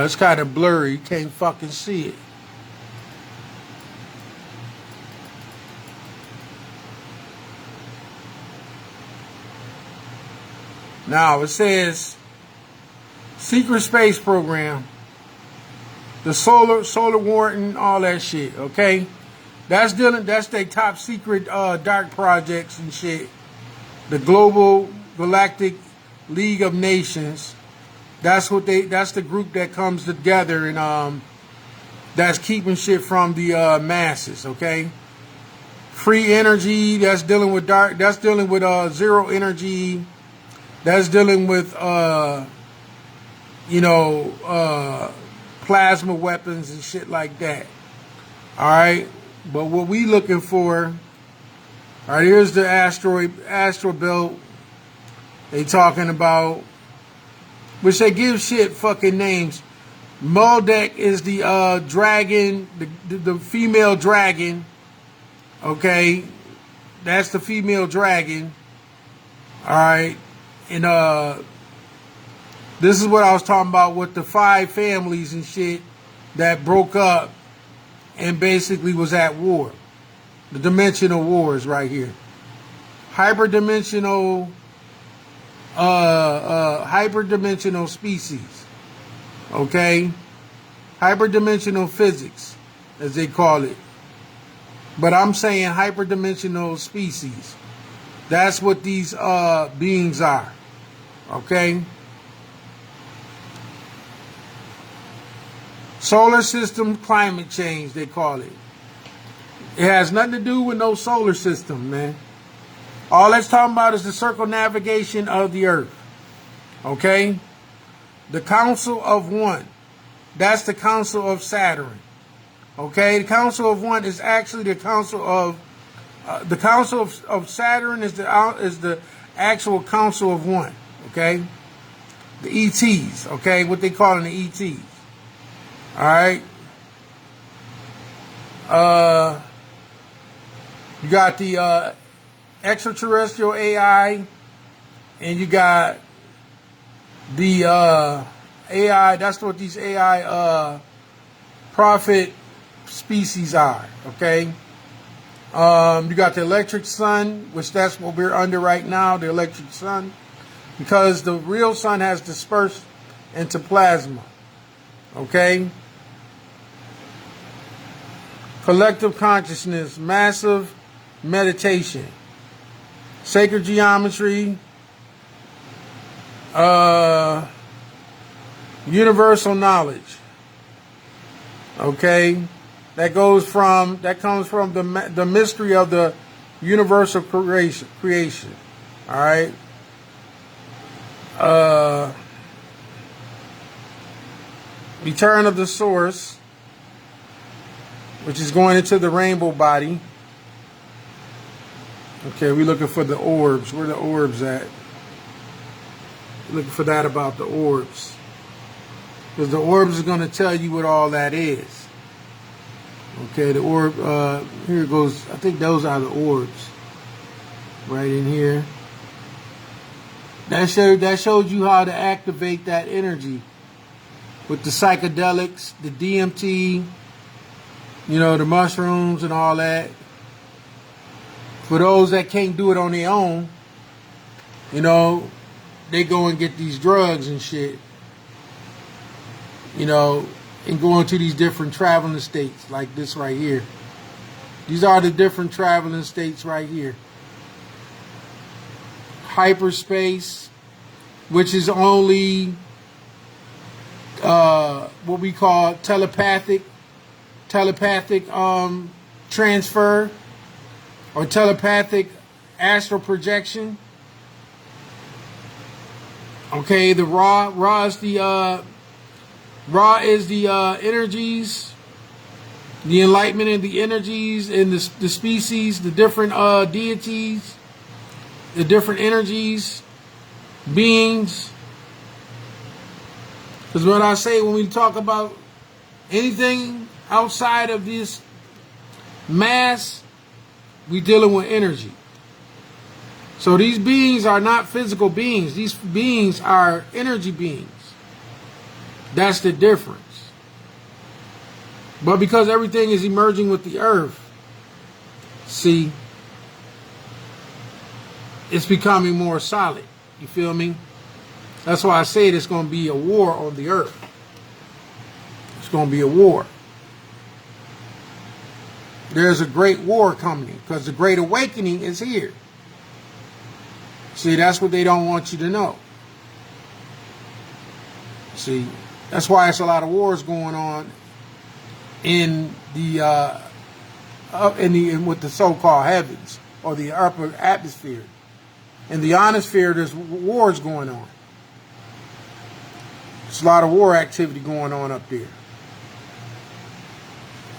It's kind of blurry. You can't fucking see it. Now it says secret space program, the solar warrant, all that shit. Okay, that's their top secret dark projects and shit. The Global Galactic League of Nations. That's the group that comes together and that's keeping shit from the masses. Okay, free energy. That's dealing with dark. That's dealing with zero energy. That's dealing with, plasma weapons and shit like that. All right, but what we looking for? All right, here's the astro belt. They talking about, which they give shit fucking names. Maldek is the dragon, the female dragon. Okay, that's the female dragon. All right. And this is what I was talking about with the 5 families and shit that broke up and basically was at war. The dimensional wars right here. Hyperdimensional species. Okay? Hyperdimensional physics, as they call it. But I'm saying hyperdimensional species. That's what these beings are. Okay? Solar system climate change, they call it. It has nothing to do with no solar system, man. All that's talking about is the circumnavigation of the earth. Okay? The Council of One. That's the Council of Saturn. Okay? The Council of One is actually the Council of Saturn is the actual Council of One. Okay? The ETs. Okay? What they call the ETs. Alright? You got the extraterrestrial AI, and you got the AI. That's what these AI prophet species are. Okay. You got the electric sun, which that's what we're under right now, the electric sun, because the real sun has dispersed into plasma. Okay. Collective consciousness, massive meditation, sacred geometry, universal knowledge. Okay, that comes from the mystery of the universal creation. All right. Return of the source, which is going into the rainbow body. Okay, we're looking for the orbs. Where the orbs at? Looking for that about the orbs. Because the orbs is going to tell you what all that is. Okay, the orb, here it goes. I think those are the orbs. Right in here. That showed you how to activate that energy. With the psychedelics, the DMT, you know, the mushrooms and all that. For those that can't do it on their own, you know, they go and get these drugs and shit, you know, and go into these different traveling states like this right here. These are the different traveling states right here. Hyperspace, which is only what we call telepathic transfer, or telepathic astral projection. Okay, the raw is the energies, the enlightenment and the energies and the species, the different deities, the different energies, beings. Because what I say when we talk about anything outside of this mass, we dealing with energy. So these beings are not physical beings. These beings are energy beings. That's the difference. But because everything is emerging with the earth, see, it's becoming more solid. You feel me? That's why I say there's going to be a war on the earth. It's going to be a war. There's a great war coming because the Great Awakening is here. See, that's what they don't want you to know. See, that's why it's a lot of wars going on in the with the so-called heavens or the upper atmosphere. In the ionosphere, there's wars going on. There's a lot of war activity going on up there.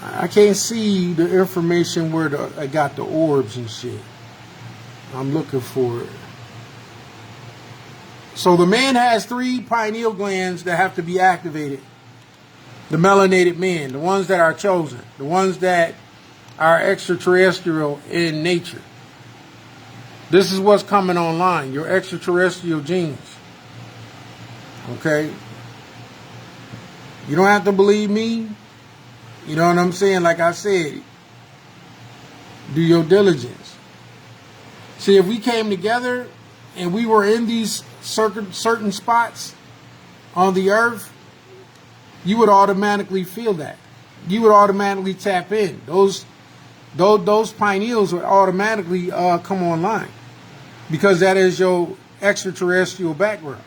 I can't see the information where I got the orbs and shit. I'm looking for it. So the man has 3 pineal glands that have to be activated. The melanated men, the ones that are chosen, the ones that are extraterrestrial in nature. This is what's coming online, your extraterrestrial genes. Okay? You don't have to believe me. You know what I'm saying? Like I said, do your diligence. See, if we came together and we were in these certain spots on the earth, you would automatically feel that. You would automatically tap in. Those pineals would automatically come online because that is your extraterrestrial background.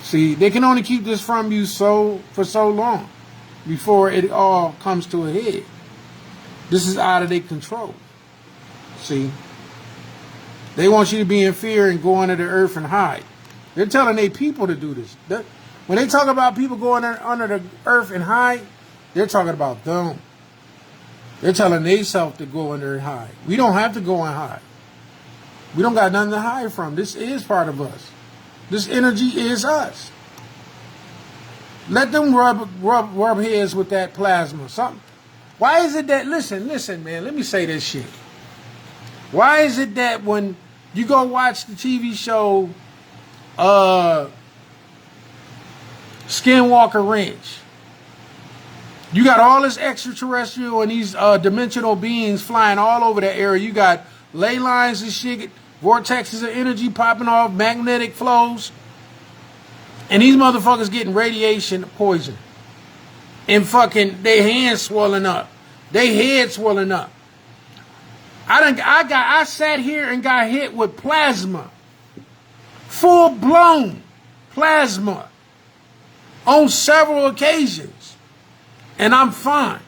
See, they can only keep this from you for so long before it all comes to a head. This is out of their control. See? They want you to be in fear and go under the earth and hide. They're telling their people to do this. When they talk about people going under the earth and hide, they're talking about them. They're telling themselves to go under and hide. We don't have to go and hide. We don't got nothing to hide from. This is part of us. This energy is us. Let them rub heads with that plasma. Something. Why is it that, listen, man, let me say this shit. Why is it that when you go watch the TV show Skinwalker Ranch, you got all this extraterrestrial and these dimensional beings flying all over that area. You got ley lines and shit, vortexes of energy popping off, magnetic flows. And these motherfuckers getting radiation poison. And fucking their hands swelling up. Their head swelling up. I sat here and got hit with plasma. Full blown plasma. On several occasions. And I'm fine.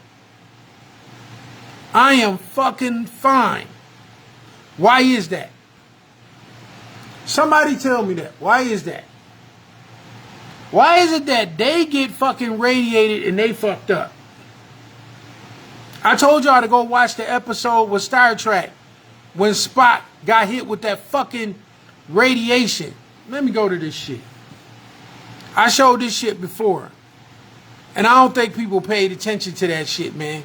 I am fucking fine. Why is that? Somebody tell me that. Why is that? Why is it that they get fucking radiated and they fucked up? I told y'all to go watch the episode with Star Trek when Spock got hit with that fucking radiation. Let me go to this shit. I showed this shit before. And I don't think people paid attention to that shit, man.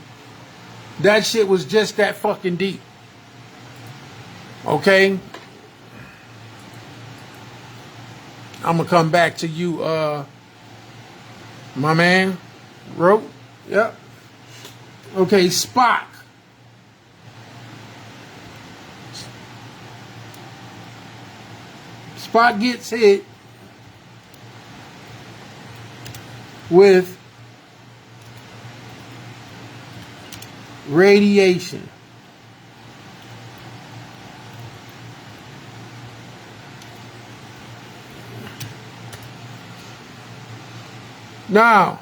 That shit was just that fucking deep. Okay? I'm gonna come back to you, my man. Rope? Yep. Okay, Spock. Spock gets hit with radiation. Now,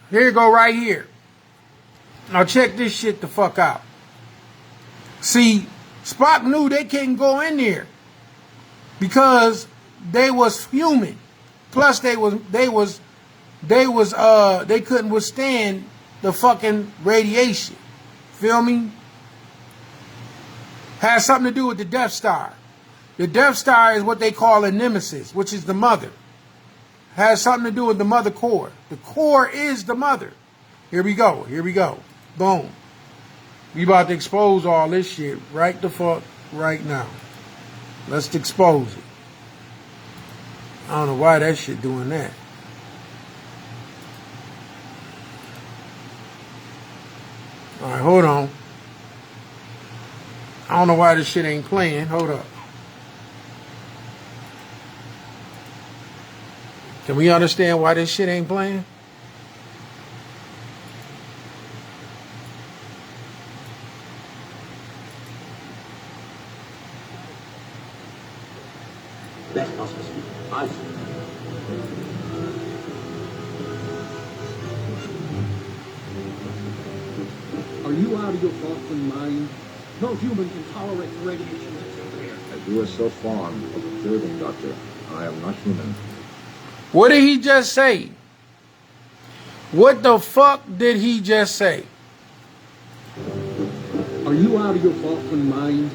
here you go right here. Now check this shit the fuck out. See, Spock knew they couldn't go in there because they was human. Plus they couldn't withstand the fucking radiation. Feel me? Has something to do with the Death Star. The Death Star is what they call a nemesis, which is the mother. Has something to do with the mother core. The core is the mother. Here we go. Here we go. Boom. We about to expose all this shit right the fuck right now. Let's expose it. I don't know why that shit doing that. Alright, hold on. I don't know why this shit ain't playing. Hold up. Can we understand why this shit ain't playing? Best possible speed. I see. Are you out of your fucking mind? No human can tolerate the radiation that's in there. As you are so fond of observing, Doctor, I am not human. What did he just say? What the fuck did he just say? Are you out of your fucking mind?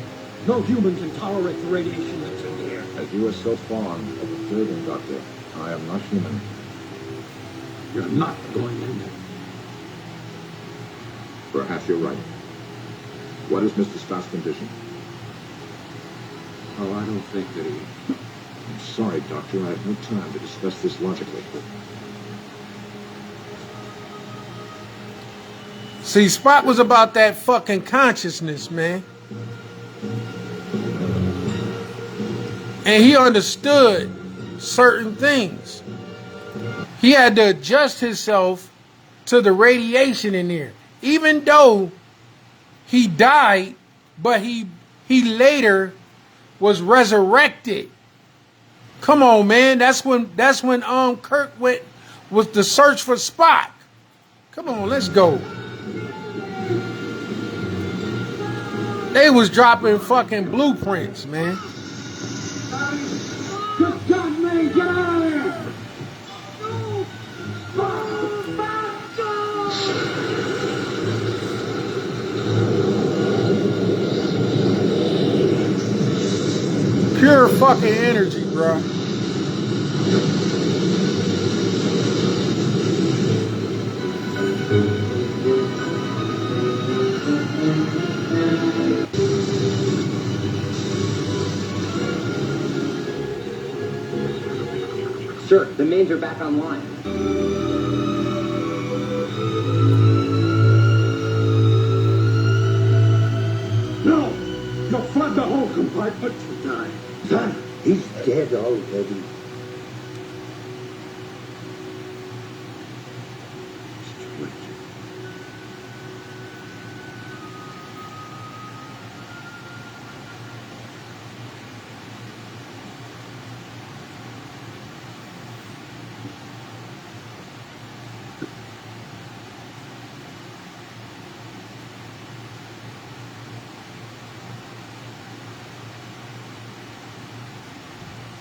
No human can tolerate the radiation that's in the air. As you are so fond of observing, Doctor, I am not human. You're not going in there. Perhaps you're right. What is Mr. Scott's condition? Oh, I don't think that he... I'm sorry, Doctor, I have no time to discuss this logically. See, Spock was about that fucking consciousness, man. And he understood certain things. He had to adjust himself to the radiation in there. Even though he died, but he later was resurrected. Come on, man. That's when Kirk went with the search for Spock. Come on, let's go. They was dropping fucking blueprints, man. Just got me! Get out of here! Pure fucking energy, bro. Sir, the mains are back online. No! You'll flood the whole compartment. Son, he's dead already.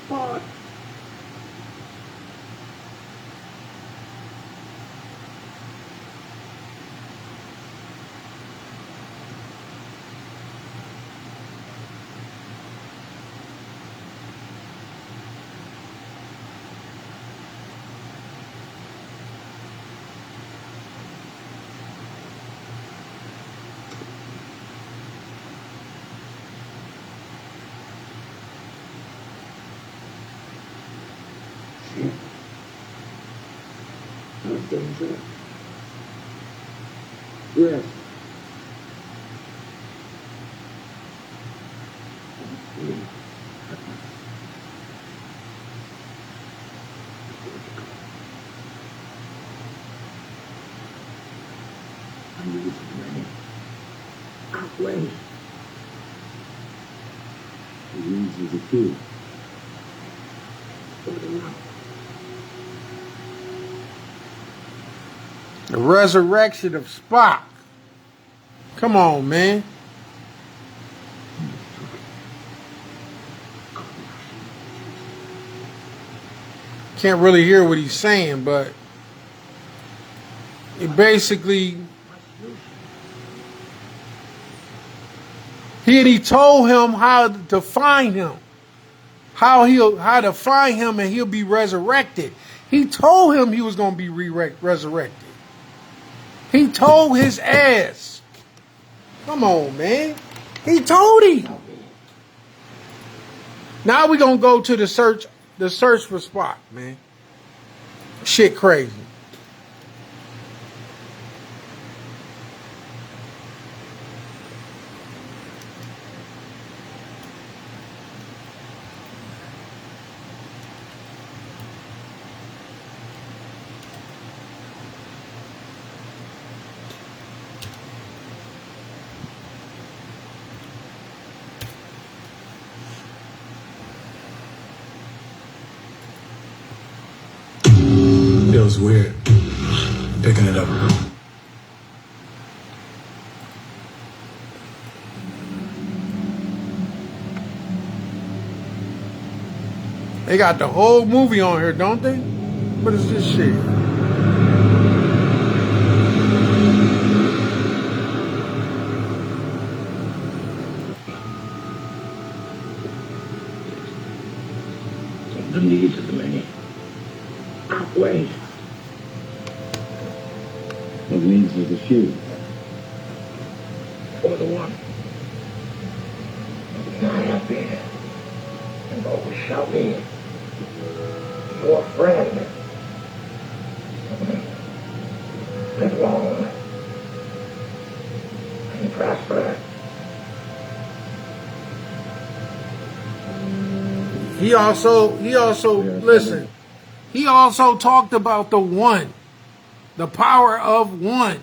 Fuck. No danger. Yes. I'm losing money. Outweigh. The wings is a few. The resurrection of Spock. Come on, man. Can't really hear what he's saying, but it basically he told him how to find him, how to find him, and he'll be resurrected. He told him he was going to be resurrected. He told his ass. Come on, man. He told him. Now we're going to go to the search for Spock, man. Shit crazy. Feels weird picking it up. They got the whole movie on here, don't they? What is this shit? The needs of the many outweigh the needs of the few. Or the one. Not happy, and always shall be your friend. Live long and prosper. He also listen. He also talked about the one, the power of one.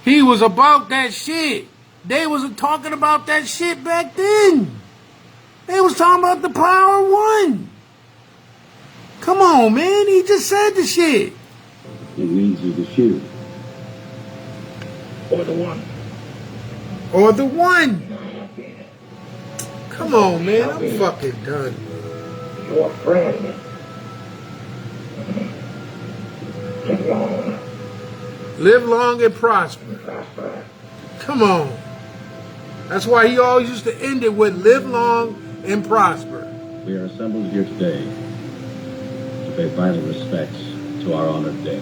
He was about that shit. They was talking about that shit back then. They was talking about the power of one. Come on, man. He just said the shit. It means you the few. Or the one. Or the one. Come on, man. I'm fucking done. Your friend. Live long. Live long and prosper. Prosper. Come on. That's why he always used to end it with live long and prosper. We are assembled here today to pay final respects to our honored dead.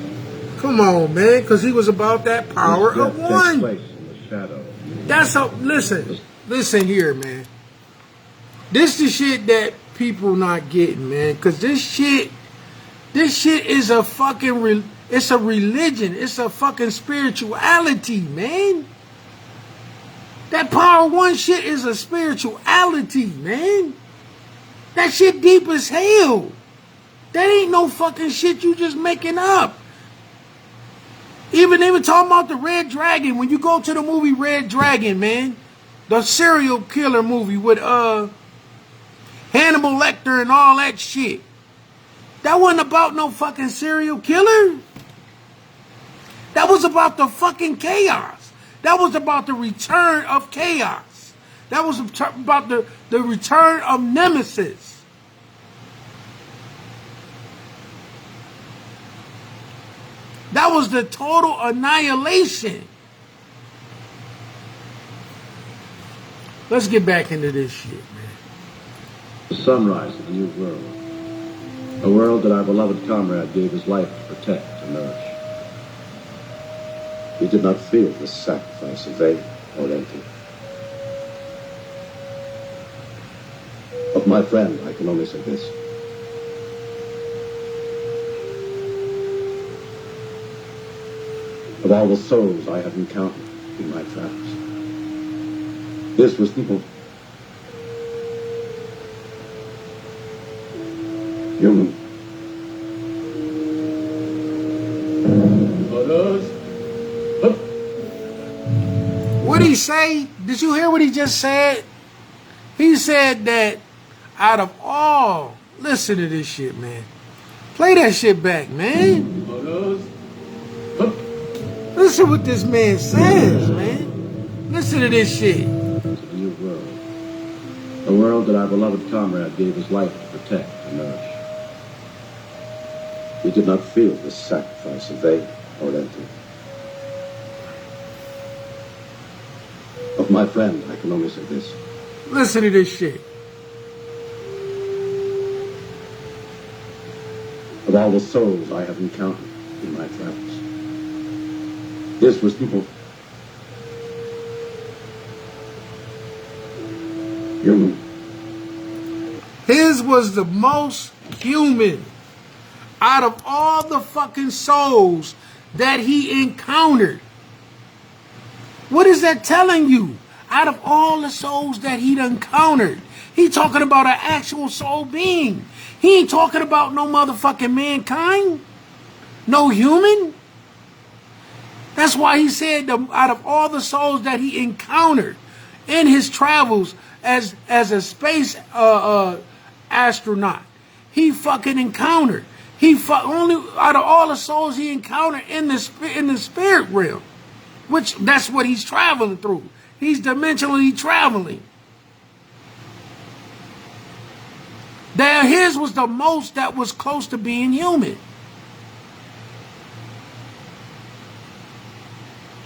Come on, man, because he was about that power This of death one. takes place in the shadow. That's how, listen here, man. This the shit that people not getting, man, because this shit is a fucking, it's a religion. It's a fucking spirituality, man. That power one shit is a spirituality, man. That shit deep as hell. That ain't no fucking shit you just making up. Even they were talking about the Red Dragon. When you go to the movie Red Dragon, man, the serial killer movie with Hannibal Lecter and all that shit. That wasn't about no fucking serial killer. That was about the fucking chaos. That was about the return of chaos. That was about the return of Nemesis. That was the total annihilation. Let's get back into this shit, man. The sunrise of a new world. A world that our beloved comrade gave his life to protect and nourish. We did not feel this sacrifice in vain or empty. Of my friend, I can only say this. Of all the souls I have encountered in my travels, this was the most human. What'd he say? Did you hear what he just said? He said that out of all, listen to this shit, man. Play that shit back, man. Listen what this man says, man. Listen to this shit. A new world. A world that our beloved comrade gave his life to protect and nourish. We did not feel this sacrifice in vain or empty. Of my friend, I can only say this. Listen to this shit. Of all the souls I have encountered in my travels, this was the most human. His was the most human out of all the fucking souls that he encountered. What is that telling you? Out of all the souls that he'd encountered, he talking about an actual soul being. He ain't talking about no motherfucking mankind, no human. That's why he said out of all the souls that he encountered in his travels as a space astronaut, he fucking encountered. Only out of all the souls he encountered in the spirit realm, which that's what he's traveling through. He's dimensionally traveling. That his was the most that was close to being human.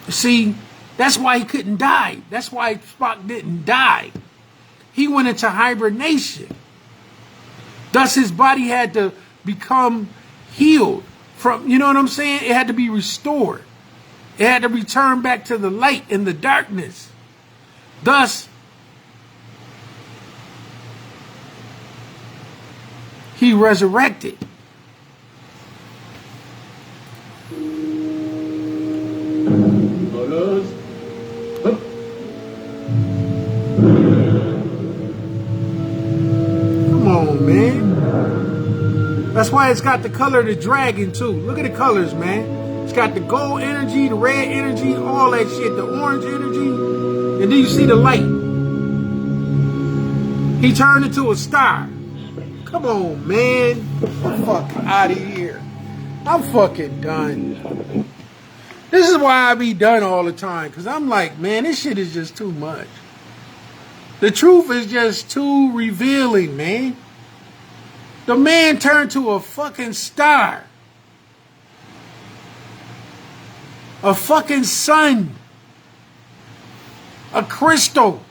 See, that's why he couldn't die. That's why Spock didn't die. He went into hibernation. Thus his body had to become healed from, you know what I'm saying? It had to be restored. It had to return back to the light and the darkness. Thus, he resurrected. Come on, man. That's why it's got the color of the dragon, too. Look at the colors, man. It's got the gold energy, the red energy, all that shit, the orange energy. And then you see the light. He turned into a star. Come on, man. Fuck out of here. I'm fucking done. This is why I be done all the time. Because I'm like, man, this shit is just too much. The truth is just too revealing, man. The man turned to a fucking star. A fucking sun. A crystal.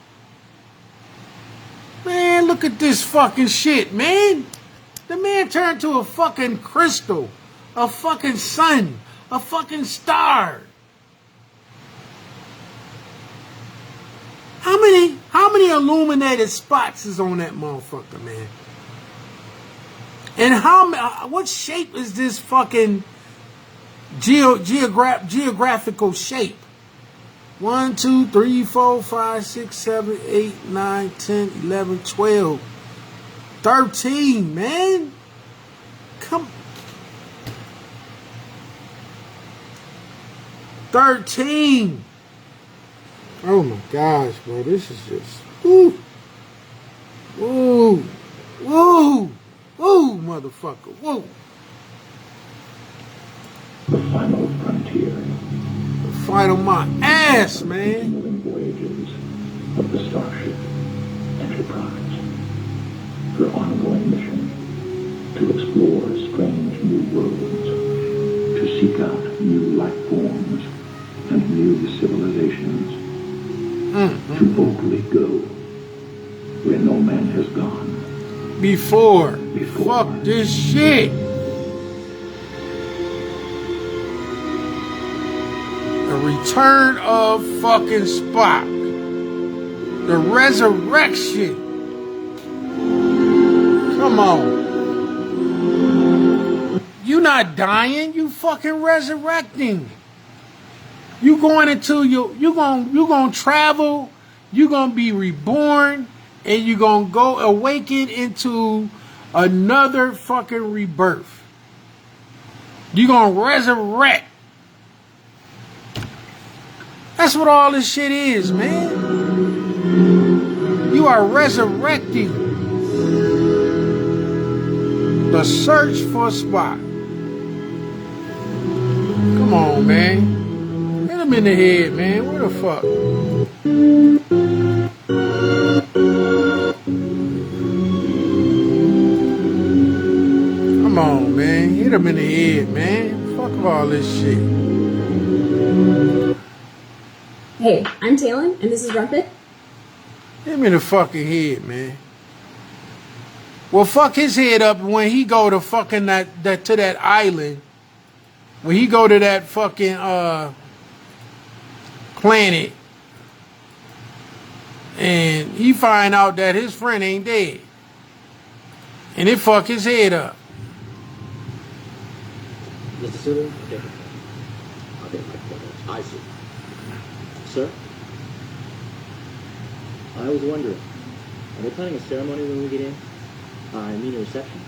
Man, look at this fucking shit, man. The man turned to a fucking crystal. A fucking sun. A fucking star. How many illuminated spots is on that motherfucker, man? And what shape is this fucking geographical shape? 1, 2, 3, 4, 5, 6, 7, 8, 9, 10, 11, 12, 13, man. Come. 13. Oh my gosh, bro. This is just. Woo. Woo. Woo. Woo, motherfucker. Woo. The final frontier. Fight on my ass, man. Moving voyages of the Starship Enterprise. Her ongoing mission to explore strange new worlds, to seek out new life forms and new civilizations, to boldly go where no man has gone. Before. Fuck this shit. The return of fucking Spock. The resurrection. Come on. You not dying, you fucking resurrecting. You going into you gonna travel, you gonna be reborn, and you gonna go awaken into another fucking rebirth. You gonna resurrect. That's what all this shit is, man. You are resurrecting the search for Spock. Come on, man. Hit him in the head, man. Where the fuck? Come on, man. Hit him in the head, man. Fuck all this shit. Hey, I'm Talon, and this is Rumpet. Hit him in the fucking head, man. Well, fuck his head up when he go to fucking that to that island. When he go to that fucking planet and he find out that his friend ain't dead. And it fuck his head up. Mr. Sulu? Okay, I see. Sir? I was wondering, are they planning a ceremony when we get in? I mean a reception.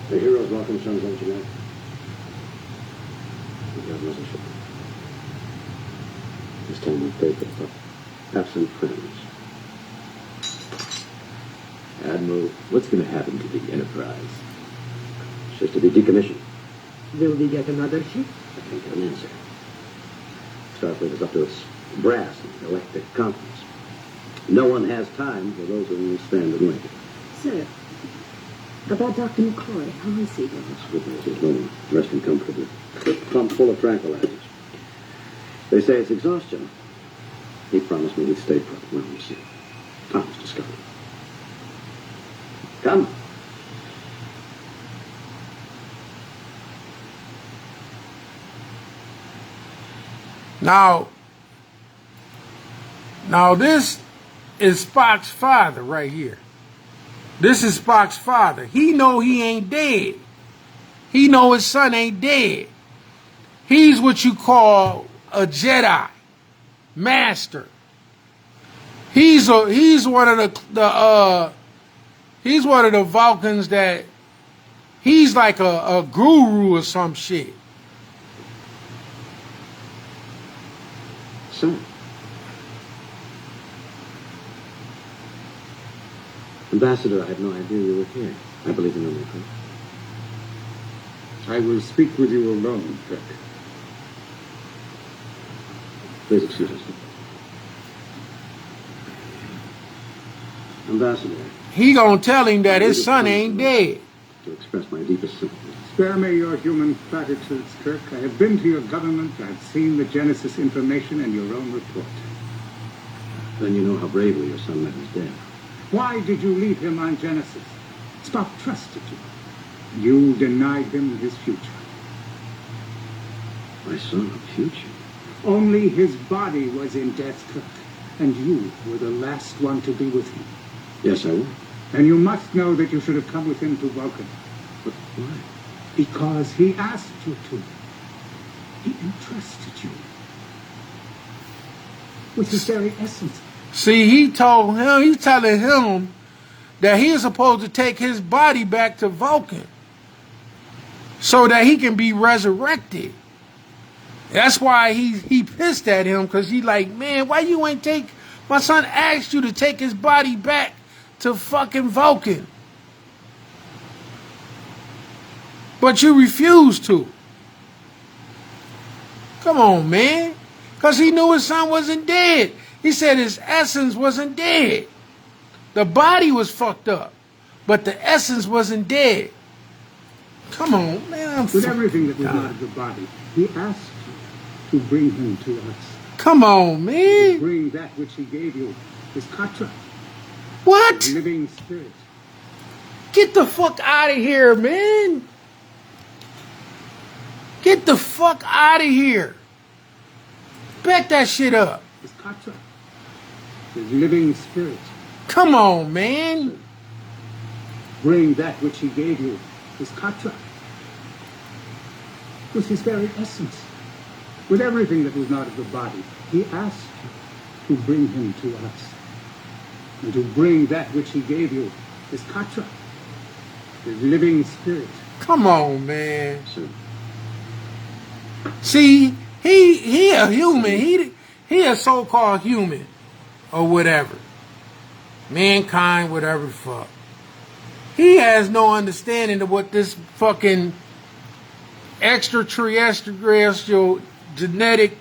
The heroes welcome Sons Engineer. We have nothing to this time we pray for absent friends. Admiral, what's going to happen to the Enterprise? It's just to be decommissioned. Will we get another ship? I can't get an answer. Starfleet is up to its brass in electric conference. No one has time for those who will stand and wait. Sir, about Dr. McCoy, how is he? It's good news. He's home, resting comfortably. Pump full of tranquilizers. They say it's exhaustion. He promised me he'd stay put. Well, we'll see. Tom's discovered. Come. Now this is Spock's father right here. This is Spock's father. He know he ain't dead. He know his son ain't dead. He's what you call a Jedi master. He's one of the Vulcans that he's like a guru or some shit. Son. Ambassador, I had no idea you were here. I believe in only Kirk. I will speak with you alone, Kirk. Please excuse us. Ambassador, He gonna tell him that his son ain't dead. to express my deepest sympathy. Spare me your human platitudes, Kirk. I have been to your government. I've seen the Genesis information and your own report. Then you know how bravely your son met his death. Why did you leave him on Genesis? Spock trusted you. You denied him his future. My son, a future? Only his body was in death, Kirk, and you were the last one to be with him. Yes, I will. And you must know that you should have come with him to Vulcan. But why? Because he asked you to. He entrusted you with his very essence. See, he's telling him that he is supposed to take his body back to Vulcan so that he can be resurrected. That's why he pissed at him, because he like, man, why you ain't take, my son asked you to take his body back to fucking Vulcan, but you refused to. Come on, man. Because he knew his son wasn't dead. He said his essence wasn't dead. The body was fucked up, but the essence wasn't dead. Come on, man. With everything that was out of the body, he asked you to bring him to us. Come on, man. To bring that which he gave you, his katra. What? Living spirit. Get the fuck out of here, man. Get the fuck out of here. Back that shit up. His katra. His living spirit. Come on, man. Bring that which he gave you, his katra. With his very essence. With everything that was not of the body. He asked you to bring him to us. And to bring that which he gave you, his katra. His living spirit. Come on, man. Sir. See, he a human. He a so-called human. Or whatever. Mankind, whatever the fuck. He has no understanding of what this fucking extraterrestrial genetic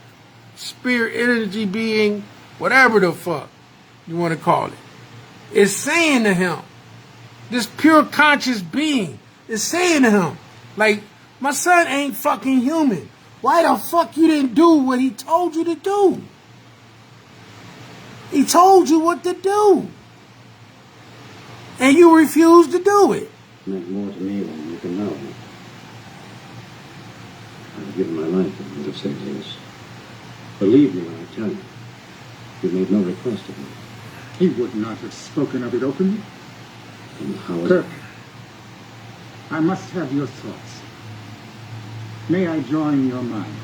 spirit energy being, whatever the fuck you want to call it, is saying to him. This pure conscious being is saying to him, like, my son ain't fucking human. Why the fuck you didn't do what he told you to do? He told you what to do. And you refused to do it. It meant more to me than you can know. I've given my life for him to say this. Believe me when I tell you, you made no request of me. He would not have spoken of it openly. And how is Kirk, I must have your thoughts. May I join your mind?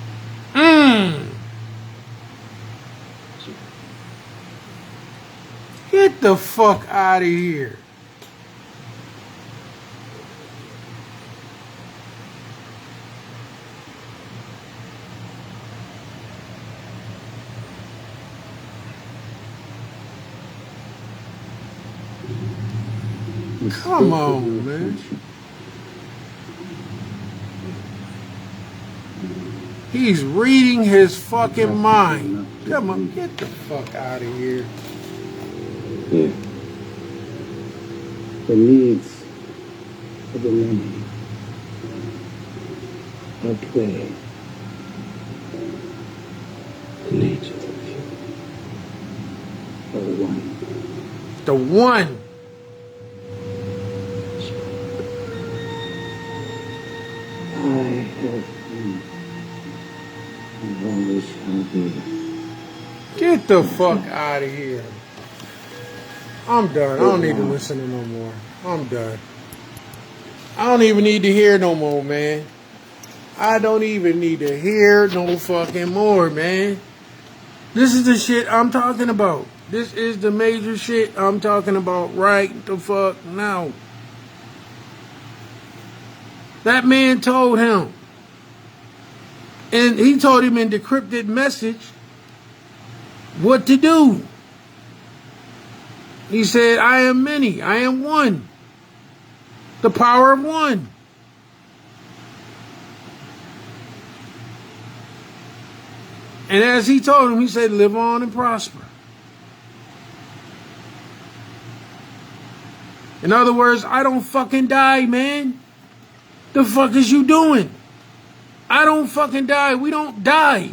Get the fuck out of here. Come on, man. He's reading his fucking mind. Come on, get the fuck out of here. Yeah. The needs of the many outweigh the needs of the few. Or the one. The one. I have been and always shall be. Get the fuck out of here. I'm done. I don't need to listen to no more. I'm done. I don't even need to hear no more, man. I don't even need to hear no fucking more, man. This is the shit I'm talking about. This is the major shit I'm talking about right the fuck now. That man told him. And he told him in decrypted message what to do. He said, I am many. I am one. The power of one. And as he told him, he said, live on and prosper. In other words, I don't fucking die, man. The fuck is you doing? I don't fucking die. We don't die.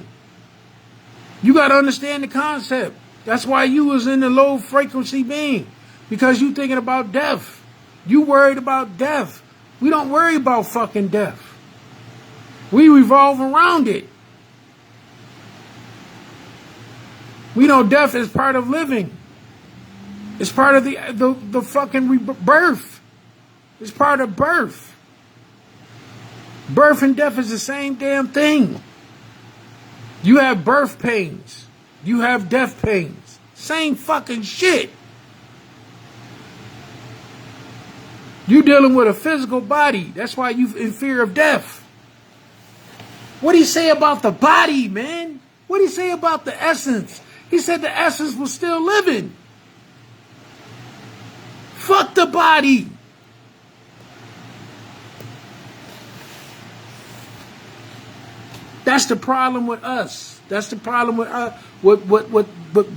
You got to understand the concept. That's why you was in the low frequency being. Because you thinking about death. You worried about death. We don't worry about fucking death. We revolve around it. We know death is part of living. It's part of the fucking birth. It's part of birth. Birth and death is the same damn thing. You have birth pains. You have death pains. Same fucking shit. You dealing with a physical body. That's why you in fear of death. What do you say about the body, man? What do you say about the essence? He said the essence was still living. Fuck the body. That's the problem with us. That's the problem with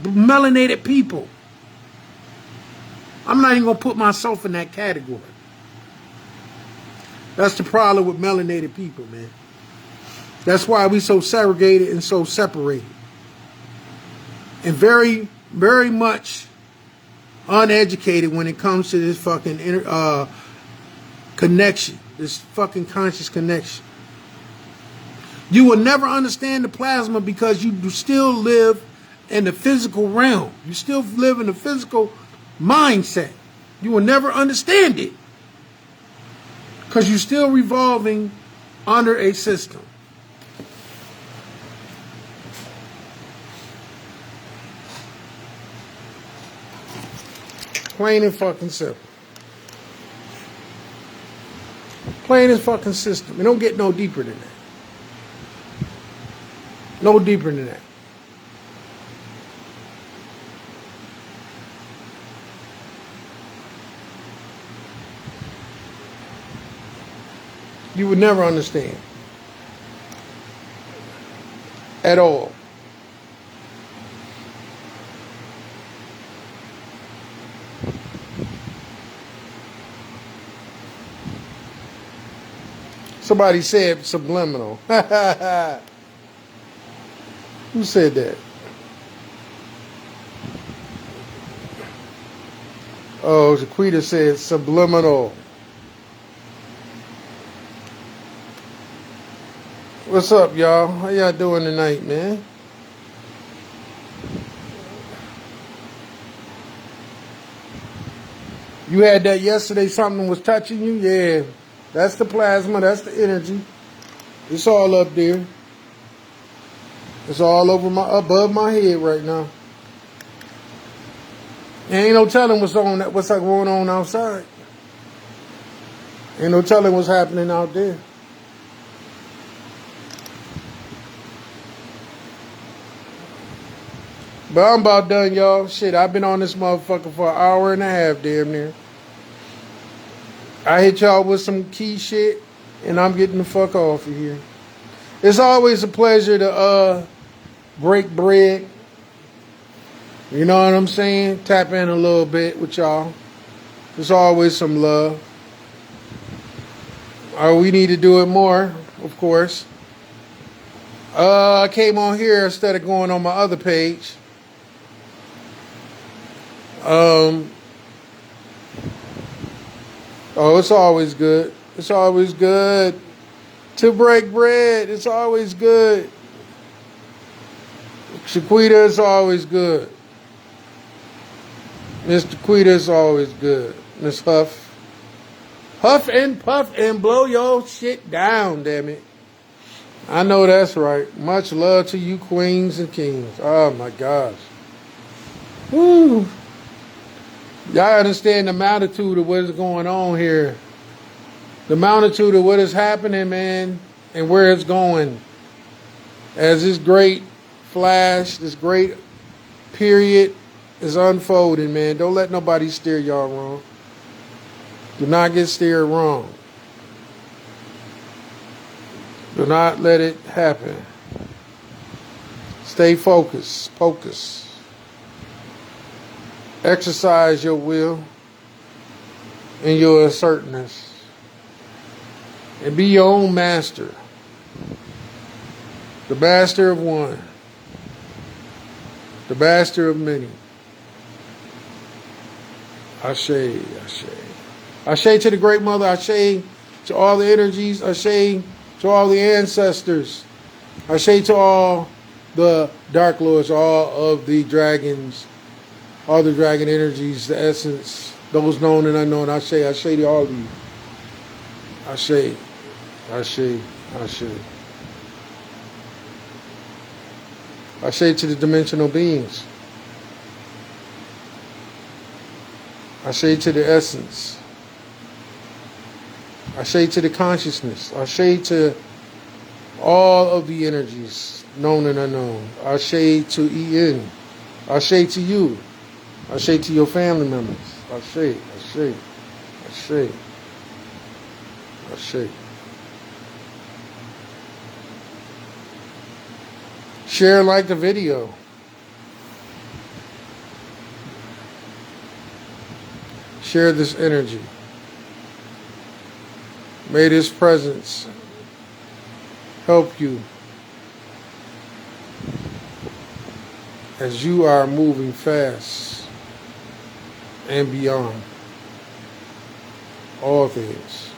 melanated people. I'm not even gonna put myself in that category. That's the problem with melanated people, man. That's why we so segregated and so separated. And very, very much uneducated when it comes to this fucking connection. This fucking conscious connection. You will never understand the plasma because you still live in the physical realm. You still live in the physical mindset. You will never understand it because you're still revolving under a system. Plain and fucking simple. Plain and fucking system. It don't get no deeper than that. No deeper than that. You would never understand. At all. Somebody said subliminal. Who said that? Oh, Jaquita said subliminal. What's up, y'all? How y'all doing tonight, man? You had that yesterday, something was touching you? Yeah. That's the plasma, that's the energy. It's all up there. It's all above my head right now. Ain't no telling what's going on outside. Ain't no telling what's happening out there. But I'm about done, y'all. Shit, I've been on this motherfucker for an hour and a half, damn near. I hit y'all with some key shit, and I'm getting the fuck off of here. It's always a pleasure to break bread. You know what I'm saying? Tap in a little bit with y'all. There's always some love. We need to do it more, of course. I came on here instead of going on my other page. It's always good. It's always good to break bread. It's always good. Shaquita is always good. Mr. Quita is always good. Miss Huff. Huff and puff and blow your shit down, damn it. I know that's right. Much love to you queens and kings. Oh my gosh. Woo. Y'all understand the magnitude of what is going on here. The magnitude of what is happening, man, and where it's going. As this great flash, this great period is unfolding, man. Don't let nobody steer y'all wrong. Do not get steered wrong. Do not let it happen. Stay focused. Focus. Exercise your will and your assertiveness. And be your own master. The master of one. The master of many. Ashe, Ashe. Ashe to the great mother. Ashe to all the energies. Ashe to all the ancestors. Ashe to all the Dark Lords, all of the dragons, all the dragon energies, the essence, those known and unknown. Ashe, Ashe to all of you. Ashe, Ashe, Ashe. Ashe to the dimensional beings. Ashe to the essence. Ashe to the consciousness. Ashe to all of the energies, known and unknown. Ashe to En. Ashe to you. Ashe to your family members. Ashe, Ashe, Ashe, Ashe. Share, like the video. Share this energy. May this presence help you as you are moving fast and beyond all things.